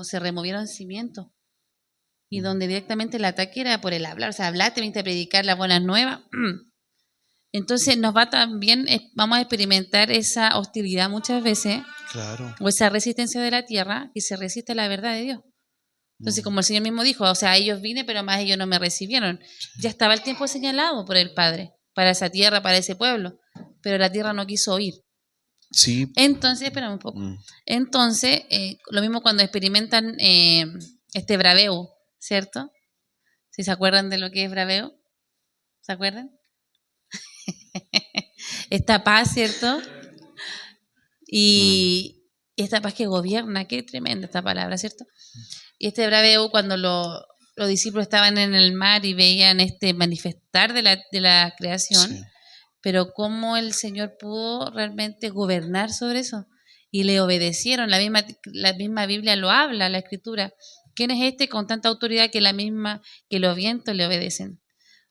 Speaker 2: se removieron cimientos, y donde directamente el ataque era por el hablar, o sea, hablaste, viniste a predicar las buenas nuevas. Entonces nos va también, vamos a experimentar esa hostilidad muchas veces,
Speaker 1: Claro.
Speaker 2: o esa resistencia de la tierra, que se resiste a la verdad de Dios. Entonces, como el Señor mismo dijo, o sea, ellos vine, pero más ellos no me recibieron. Ya estaba el tiempo señalado por el Padre, para esa tierra, para ese pueblo, pero la tierra no quiso oír.
Speaker 1: Sí.
Speaker 2: Entonces, espérame un poco. Entonces, lo mismo cuando experimentan este braveo, ¿cierto? ¿Sí se acuerdan de lo que es braveo? ¿Se acuerdan? Esta paz, ¿cierto? Y esta paz que gobierna, qué tremenda esta palabra, ¿cierto? Y este braveo, cuando los discípulos estaban en el mar y veían este manifestar de la creación, sí, pero cómo el Señor pudo realmente gobernar sobre eso y le obedecieron. La misma Biblia lo habla, la Escritura. ¿Quién es este con tanta autoridad que los vientos le obedecen?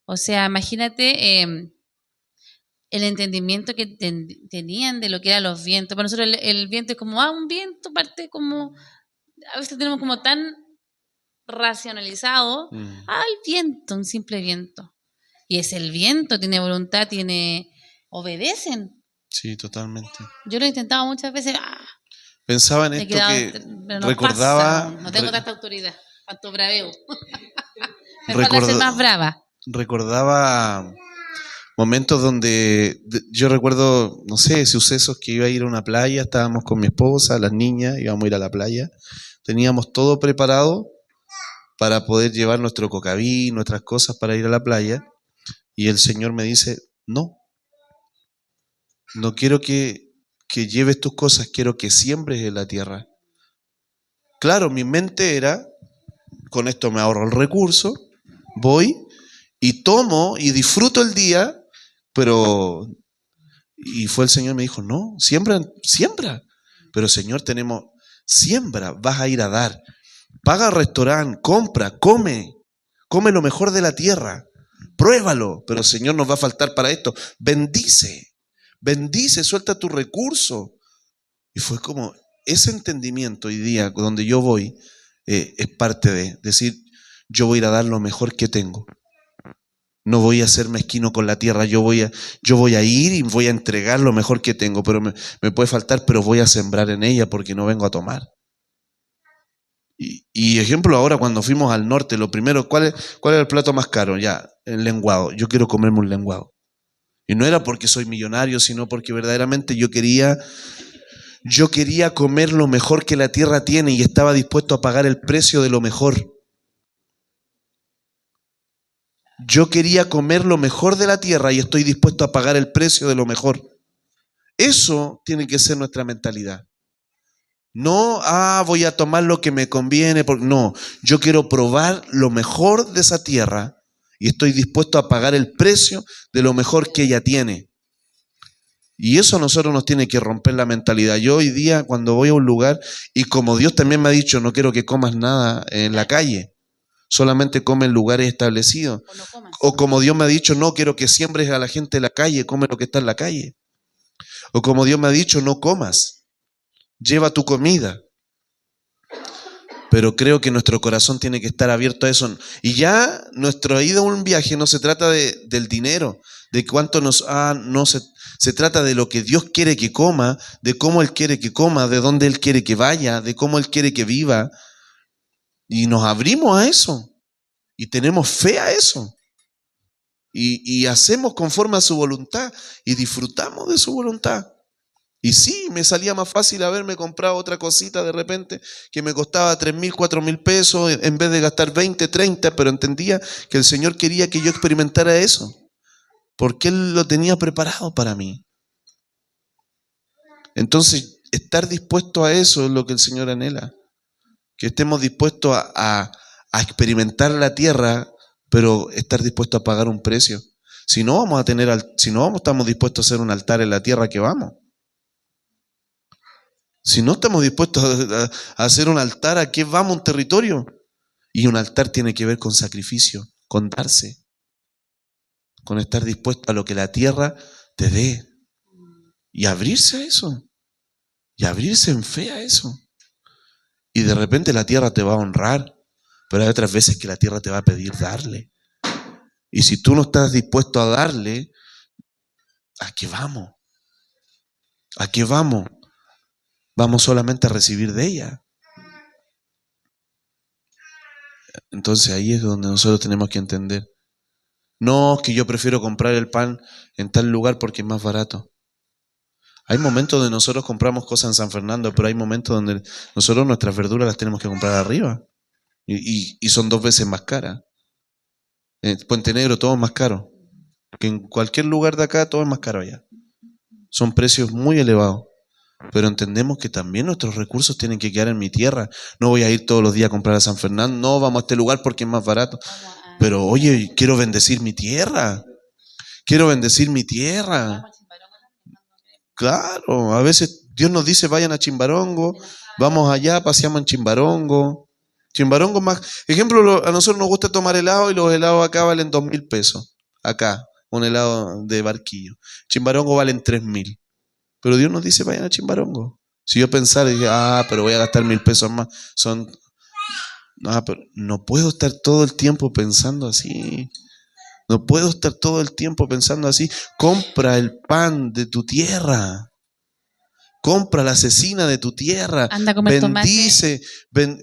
Speaker 2: O sea, imagínate el entendimiento que tenían de lo que eran los vientos. Para nosotros el viento es como, un viento, parte como, a veces tenemos como tan racionalizado, el viento, un simple viento. Y es el viento, tiene voluntad, obedecen.
Speaker 1: Sí, totalmente.
Speaker 2: Yo lo he intentado muchas veces.
Speaker 1: Pensaba en esto que no recordaba.
Speaker 2: Pasa, no tengo tanta autoridad, tanto braveo. Me falta ser más brava.
Speaker 1: Recordaba momentos donde yo recuerdo, no sé, sucesos que iba a ir a una playa, estábamos con mi esposa, las niñas, íbamos a ir a la playa, teníamos todo preparado para poder llevar nuestro cocaví, nuestras cosas para ir a la playa, y el Señor me dice, no quiero que lleves tus cosas, quiero que siembres en la tierra. Claro, mi mente era, con esto me ahorro el recurso, voy y tomo y disfruto el día, y fue el Señor me dijo, no, siembra, pero Señor, siembra, vas a ir a dar, paga restaurante, compra, come lo mejor de la tierra, pruébalo, pero Señor, nos va a faltar para esto, bendice, suelta tu recurso. Y fue como ese entendimiento hoy día donde yo voy, es parte de decir, yo voy a ir a dar lo mejor que tengo. No voy a ser mezquino con la tierra, yo voy a ir y voy a entregar lo mejor que tengo, pero me puede faltar, pero voy a sembrar en ella porque no vengo a tomar. Y ejemplo, ahora cuando fuimos al norte, lo primero, ¿cuál es el plato más caro? Ya, el lenguado. Yo quiero comerme un lenguado. Y no era porque soy millonario, sino porque verdaderamente yo quería comer lo mejor que la tierra tiene y estaba dispuesto a pagar el precio de lo mejor. Yo quería comer lo mejor de la tierra y estoy dispuesto a pagar el precio de lo mejor. Eso tiene que ser nuestra mentalidad. No, voy a tomar lo que me conviene. No, yo quiero probar lo mejor de esa tierra y estoy dispuesto a pagar el precio de lo mejor que ella tiene. Y eso a nosotros nos tiene que romper la mentalidad. Yo hoy día cuando voy a un lugar, y como Dios también me ha dicho, no quiero que comas nada en la calle, solamente come en lugares establecidos. O como Dios me ha dicho, no quiero que siembres a la gente en la calle, come lo que está en la calle. O como Dios me ha dicho, no comas, lleva tu comida. Pero creo que nuestro corazón tiene que estar abierto a eso. Y ya nuestra ida a un viaje no se trata del dinero, de cuánto no se trata de lo que Dios quiere que coma, de cómo Él quiere que coma, de dónde Él quiere que vaya, de cómo Él quiere que viva. Y nos abrimos a eso. Y tenemos fe a eso. Y hacemos conforme a su voluntad. Y disfrutamos de su voluntad. Y sí, me salía más fácil haberme comprado otra cosita de repente que me costaba 3.000, 4.000 pesos en vez de gastar 20, 30, pero entendía que el Señor quería que yo experimentara eso. Porque Él lo tenía preparado para mí. Entonces, estar dispuesto a eso es lo que el Señor anhela. Que estemos dispuestos a experimentar la tierra, pero estar dispuestos a pagar un precio. Si no estamos dispuestos a hacer un altar en la tierra, ¿qué vamos? Si no estamos dispuestos a hacer un altar, ¿a qué vamos? Un territorio. Y un altar tiene que ver con sacrificio, con darse, con estar dispuesto a lo que la tierra te dé. Y abrirse a eso. Y abrirse en fe a eso. Y de repente la tierra te va a honrar, pero hay otras veces que la tierra te va a pedir darle. Y si tú no estás dispuesto a darle, ¿a qué vamos? ¿A qué vamos? Vamos solamente a recibir de ella. Entonces ahí es donde nosotros tenemos que entender. No, es que yo prefiero comprar el pan en tal lugar porque es más barato. Hay momentos donde nosotros compramos cosas en San Fernando, pero hay momentos donde nosotros nuestras verduras las tenemos que comprar arriba. Y son 2 veces más caras. En Puente Negro todo es más caro. Que en cualquier lugar de acá todo es más caro allá. Son precios muy elevados. Pero entendemos que también nuestros recursos tienen que quedar en mi tierra. No voy a ir todos los días a comprar a San Fernando. No, vamos a este lugar porque es más barato. Pero oye, quiero bendecir mi tierra. Quiero bendecir mi tierra. Claro, a veces Dios nos dice vayan a Chimbarongo. Vamos allá, paseamos en Chimbarongo. Chimbarongo más. Ejemplo, a nosotros nos gusta tomar helado y los helados acá valen 2.000 pesos. Acá, un helado de barquillo. Chimbarongo valen 3.000. Pero Dios nos dice vayan a Chimbarongo. Si yo pensara, dije, pero voy a gastar 1.000 pesos más. Pero no puedo estar todo el tiempo pensando así. No puedo estar todo el tiempo pensando así. Compra el pan de tu tierra. Compra la cecina de tu tierra.
Speaker 2: Anda a comer
Speaker 1: bendice.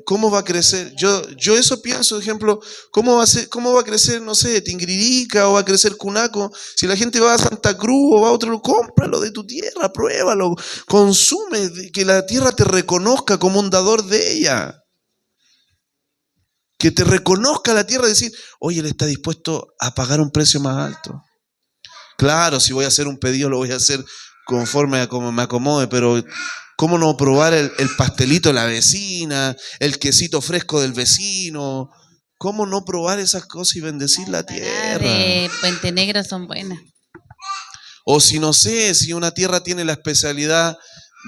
Speaker 1: ¿Cómo va a crecer? Yo eso pienso, por ejemplo, ¿cómo va a crecer, no sé, Tingririca o va a crecer Cunaco? Si la gente va a Santa Cruz o va a otro lugar, cómpralo de tu tierra, pruébalo, consume, que la tierra te reconozca como un dador de ella. Que te reconozca la tierra y decir, oye, él está dispuesto a pagar un precio más alto. Claro, si voy a hacer un pedido, lo voy a hacer conforme a como me acomode, pero ¿cómo no probar el pastelito de la vecina, el quesito fresco del vecino? ¿Cómo no probar esas cosas y bendecir la tierra?
Speaker 2: De Puente Negro son buenas.
Speaker 1: O si no sé, si una tierra tiene la especialidad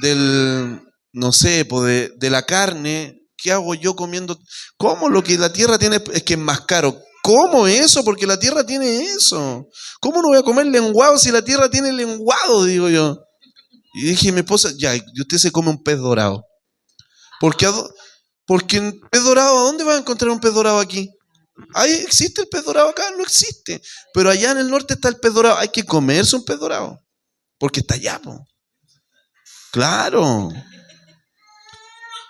Speaker 1: del, no sé, de la carne, ¿qué hago yo comiendo? ¿Cómo lo que la tierra tiene es que es más caro? ¿Cómo eso? Porque la tierra tiene eso. ¿Cómo no voy a comer lenguado si la tierra tiene lenguado? Digo yo. Y dije a mi esposa, ya, y usted se come un pez dorado. Porque en pez dorado, ¿a dónde va a encontrar un pez dorado aquí? ¿Existe el pez dorado acá? No existe. Pero allá en el norte está el pez dorado. Hay que comerse un pez dorado. Porque está allá, po. Claro.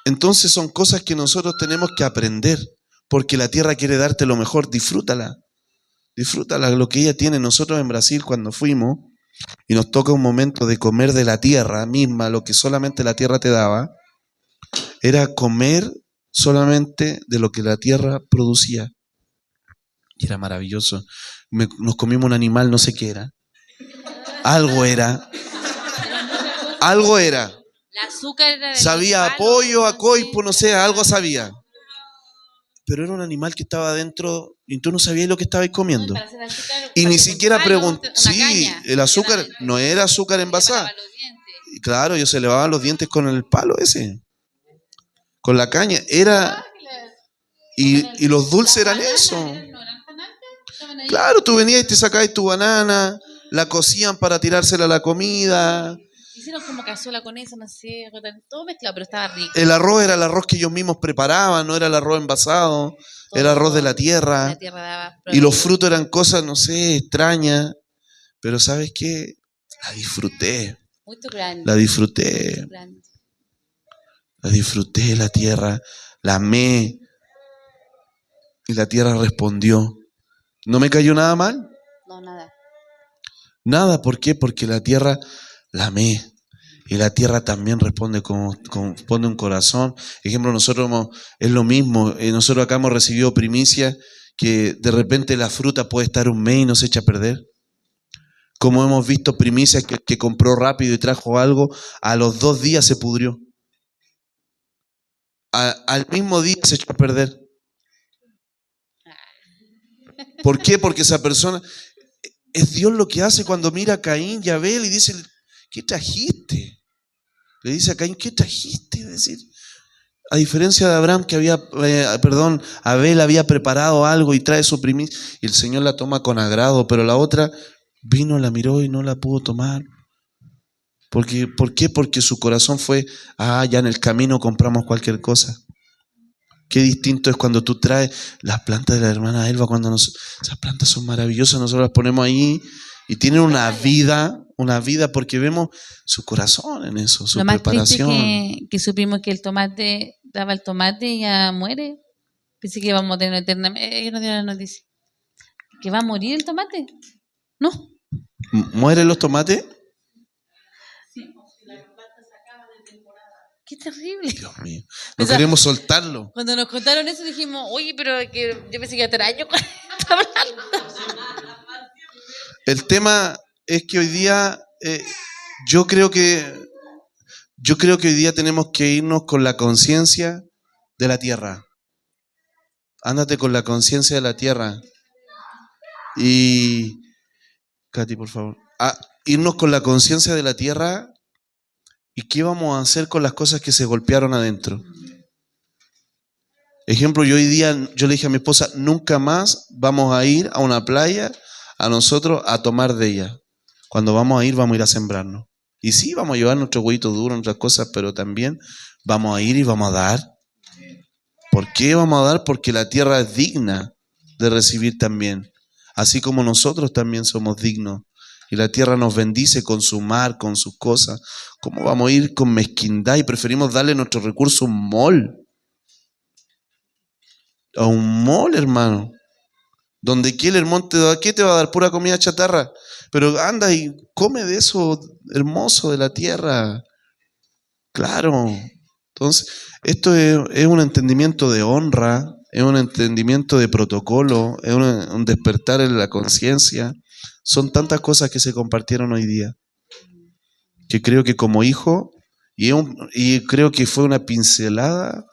Speaker 1: Entonces son cosas que nosotros tenemos que aprender. Porque la tierra quiere darte lo mejor. Disfrútala. Disfrútala, lo que ella tiene. Nosotros en Brasil cuando fuimos y nos toca un momento de comer de la tierra misma, lo que solamente la tierra te daba, era comer solamente de lo que la tierra producía. Y era maravilloso. Nos comimos un animal, no sé qué era. Algo era. Algo era.
Speaker 2: El azúcar era
Speaker 1: sabía a pollo, a coipo, no sé, algo sabía. Pero era un animal que estaba adentro y tú no sabías lo que estabas comiendo. Y ni siquiera pregunté. Sí, el azúcar no era azúcar envasada. Claro, ellos se lavaban los dientes con el palo ese. Con la caña. Era. Y los dulces eran eso. Claro, tú venías y te sacabas tu banana, la cocían para tirársela a la comida.
Speaker 2: Hicieron como cazuela con eso, no sé, todo mezclado, pero estaba rico.
Speaker 1: El arroz era el arroz que ellos mismos preparaban, no era el arroz envasado, era arroz de la tierra.
Speaker 2: La tierra daba
Speaker 1: y los frutos eran cosas, no sé, extrañas, Pero ¿sabes qué? La disfruté,
Speaker 2: Muy grande.
Speaker 1: la disfruté, la disfruté, la tierra, la amé. Y la tierra respondió. ¿No me cayó nada mal?
Speaker 2: No, nada.
Speaker 1: Nada, ¿por qué? Porque la tierra la amé. Y la tierra también responde pone un corazón. Ejemplo, es lo mismo. Nosotros acá hemos recibido primicia que de repente la fruta puede estar un mes y no se echa a perder. Como hemos visto primicias que compró rápido y trajo algo, a los 2 días se pudrió. Al mismo día se echó a perder. ¿Por qué? Porque esa persona, es Dios lo que hace cuando mira a Caín y a Abel y dice, ¿qué trajiste? Le dice a Caín, ¿qué trajiste? Es decir, a diferencia de Abraham que Abel había preparado algo y trae su primicia y el Señor la toma con agrado, pero la otra vino, la miró y no la pudo tomar. ¿Por qué? Porque su corazón fue, ya en el camino compramos cualquier cosa. Qué distinto es cuando tú traes las plantas de la hermana Elba, esas plantas son maravillosas, nosotros las ponemos ahí y tienen una vida porque vemos su corazón en eso, su preparación.
Speaker 2: Lo más triste que supimos que el tomate, daba el tomate y ya muere. Pensé que íbamos a tener eternamente, no dio la noticia. ¿Que va a morir el tomate? No.
Speaker 1: ¿Mueren los tomates?
Speaker 2: Qué terrible.
Speaker 1: Dios mío, no queremos soltarlo.
Speaker 2: Cuando nos contaron eso dijimos, oye, pero que yo pensé que iba a tener años con esta planta.
Speaker 1: El tema es que hoy día, yo creo que hoy día tenemos que irnos con la conciencia de la tierra. Ándate con la conciencia de la tierra. Y, Katy, por favor, irnos con la conciencia de la tierra. ¿Y qué vamos a hacer con las cosas que se golpearon adentro? Ejemplo, yo le dije a mi esposa, nunca más vamos a ir a una playa a nosotros a tomar de ella. Cuando vamos a ir a sembrarnos. Y sí, vamos a llevar nuestro huevito duro, nuestras cosas, pero también vamos a ir y vamos a dar. ¿Por qué vamos a dar? Porque la tierra es digna de recibir también. Así como nosotros también somos dignos. Y la tierra nos bendice con su mar, con sus cosas. ¿Cómo vamos a ir con mezquindad y preferimos darle nuestros recursos a un mall? A un mall, hermano. Donde el mall ¿qué te va a dar? Pura comida chatarra. Pero anda y come de eso hermoso de la tierra. Claro. Entonces, esto es un entendimiento de honra, es un entendimiento de protocolo, es un despertar en la conciencia. Son tantas cosas que se compartieron hoy día, que creo que como hijo, y creo que fue una pincelada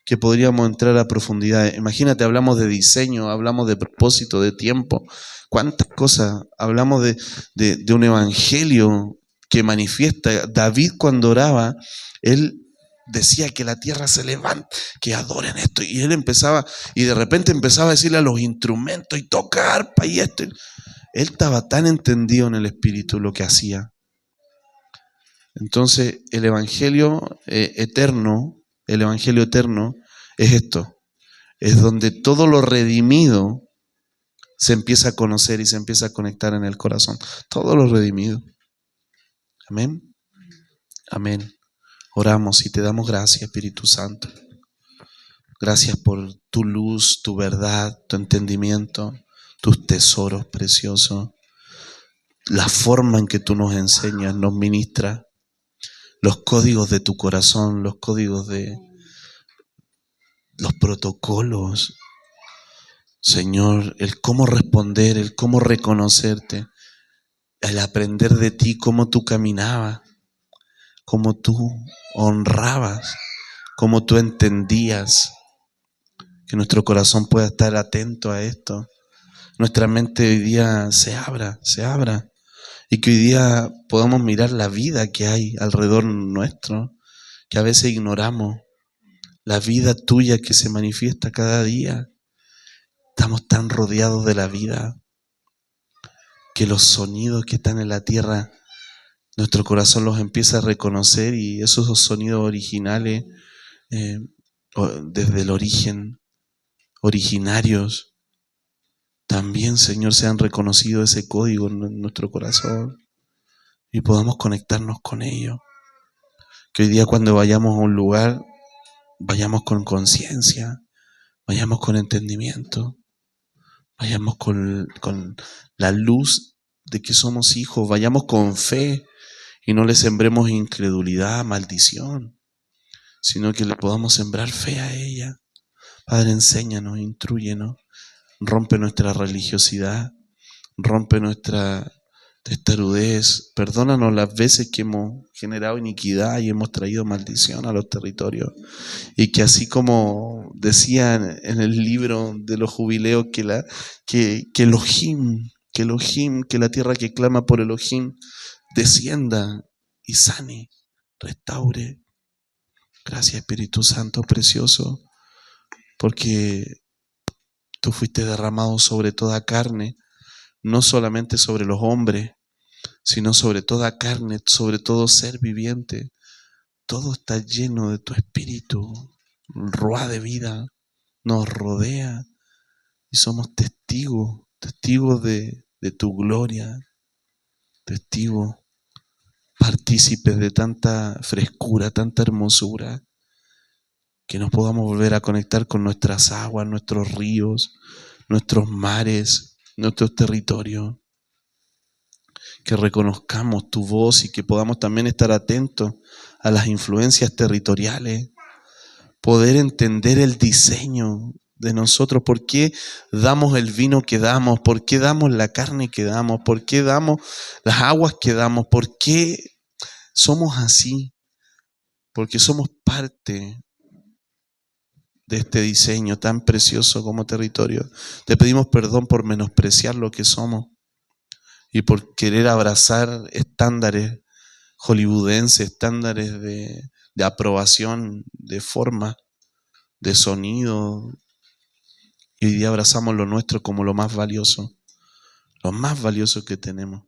Speaker 1: que podríamos entrar a profundidad. Imagínate, hablamos de diseño, hablamos de propósito, de tiempo, cuántas cosas, hablamos de un evangelio que manifiesta. David cuando oraba, él decía que la tierra se levanta, que adoren esto, y él de repente empezaba a decirle a los instrumentos, y toca arpa y esto. Él estaba tan entendido en el espíritu lo que hacía. Entonces, el evangelio eterno es esto, es donde todo lo redimido se empieza a conocer y se empieza a conectar en el corazón. Todo lo redimido. Amén. Amén. Oramos y te damos gracias, Espíritu Santo. Gracias por tu luz, tu verdad, tu entendimiento, tus tesoros preciosos, la forma en que tú nos enseñas, nos ministras, los códigos de tu corazón, los códigos de los protocolos. Señor, el cómo responder, el cómo reconocerte, el aprender de ti, cómo tú caminabas, cómo tú honrabas, cómo tú entendías. Que nuestro corazón pueda estar atento a esto. Nuestra mente hoy día se abra. Y que hoy día podamos mirar la vida que hay alrededor nuestro, que a veces ignoramos. La vida tuya que se manifiesta cada día. Estamos tan rodeados de la vida que los sonidos que están en la tierra, nuestro corazón los empieza a reconocer, y esos sonidos originales, desde el origen, originarios, también, Señor, sean reconocido ese código en nuestro corazón y podamos conectarnos con ello. Que hoy día cuando vayamos a un lugar, vayamos con conciencia, vayamos con entendimiento, vayamos con la luz de que somos hijos, vayamos con fe y no le sembremos incredulidad, maldición, sino que le podamos sembrar fe a ella. Padre, enséñanos, intrúyenos, rompe nuestra religiosidad, rompe nuestra testarudez, perdónanos las veces que hemos generado iniquidad y hemos traído maldición a los territorios, y que así como decía en el libro de los jubileos que Elohim, que la tierra que clama por Elohim descienda y sane, restaure. Gracias, Espíritu Santo precioso, porque tú fuiste derramado sobre toda carne, no solamente sobre los hombres, sino sobre toda carne, sobre todo ser viviente. Todo está lleno de tu Espíritu, ruá de vida, nos rodea y somos testigos de tu gloria, testigos, partícipes de tanta frescura, tanta hermosura, que nos podamos volver a conectar con nuestras aguas, nuestros ríos, nuestros mares, nuestros territorios. Que reconozcamos tu voz y que podamos también estar atentos a las influencias territoriales, poder entender el diseño de nosotros, por qué damos el vino que damos, por qué damos la carne que damos, por qué damos las aguas que damos, por qué somos así, porque somos parte de este diseño tan precioso como territorio. Te pedimos perdón por menospreciar lo que somos y por querer abrazar estándares hollywoodenses, estándares de aprobación, de forma, de sonido. Y hoy día abrazamos lo nuestro como lo más valioso que tenemos.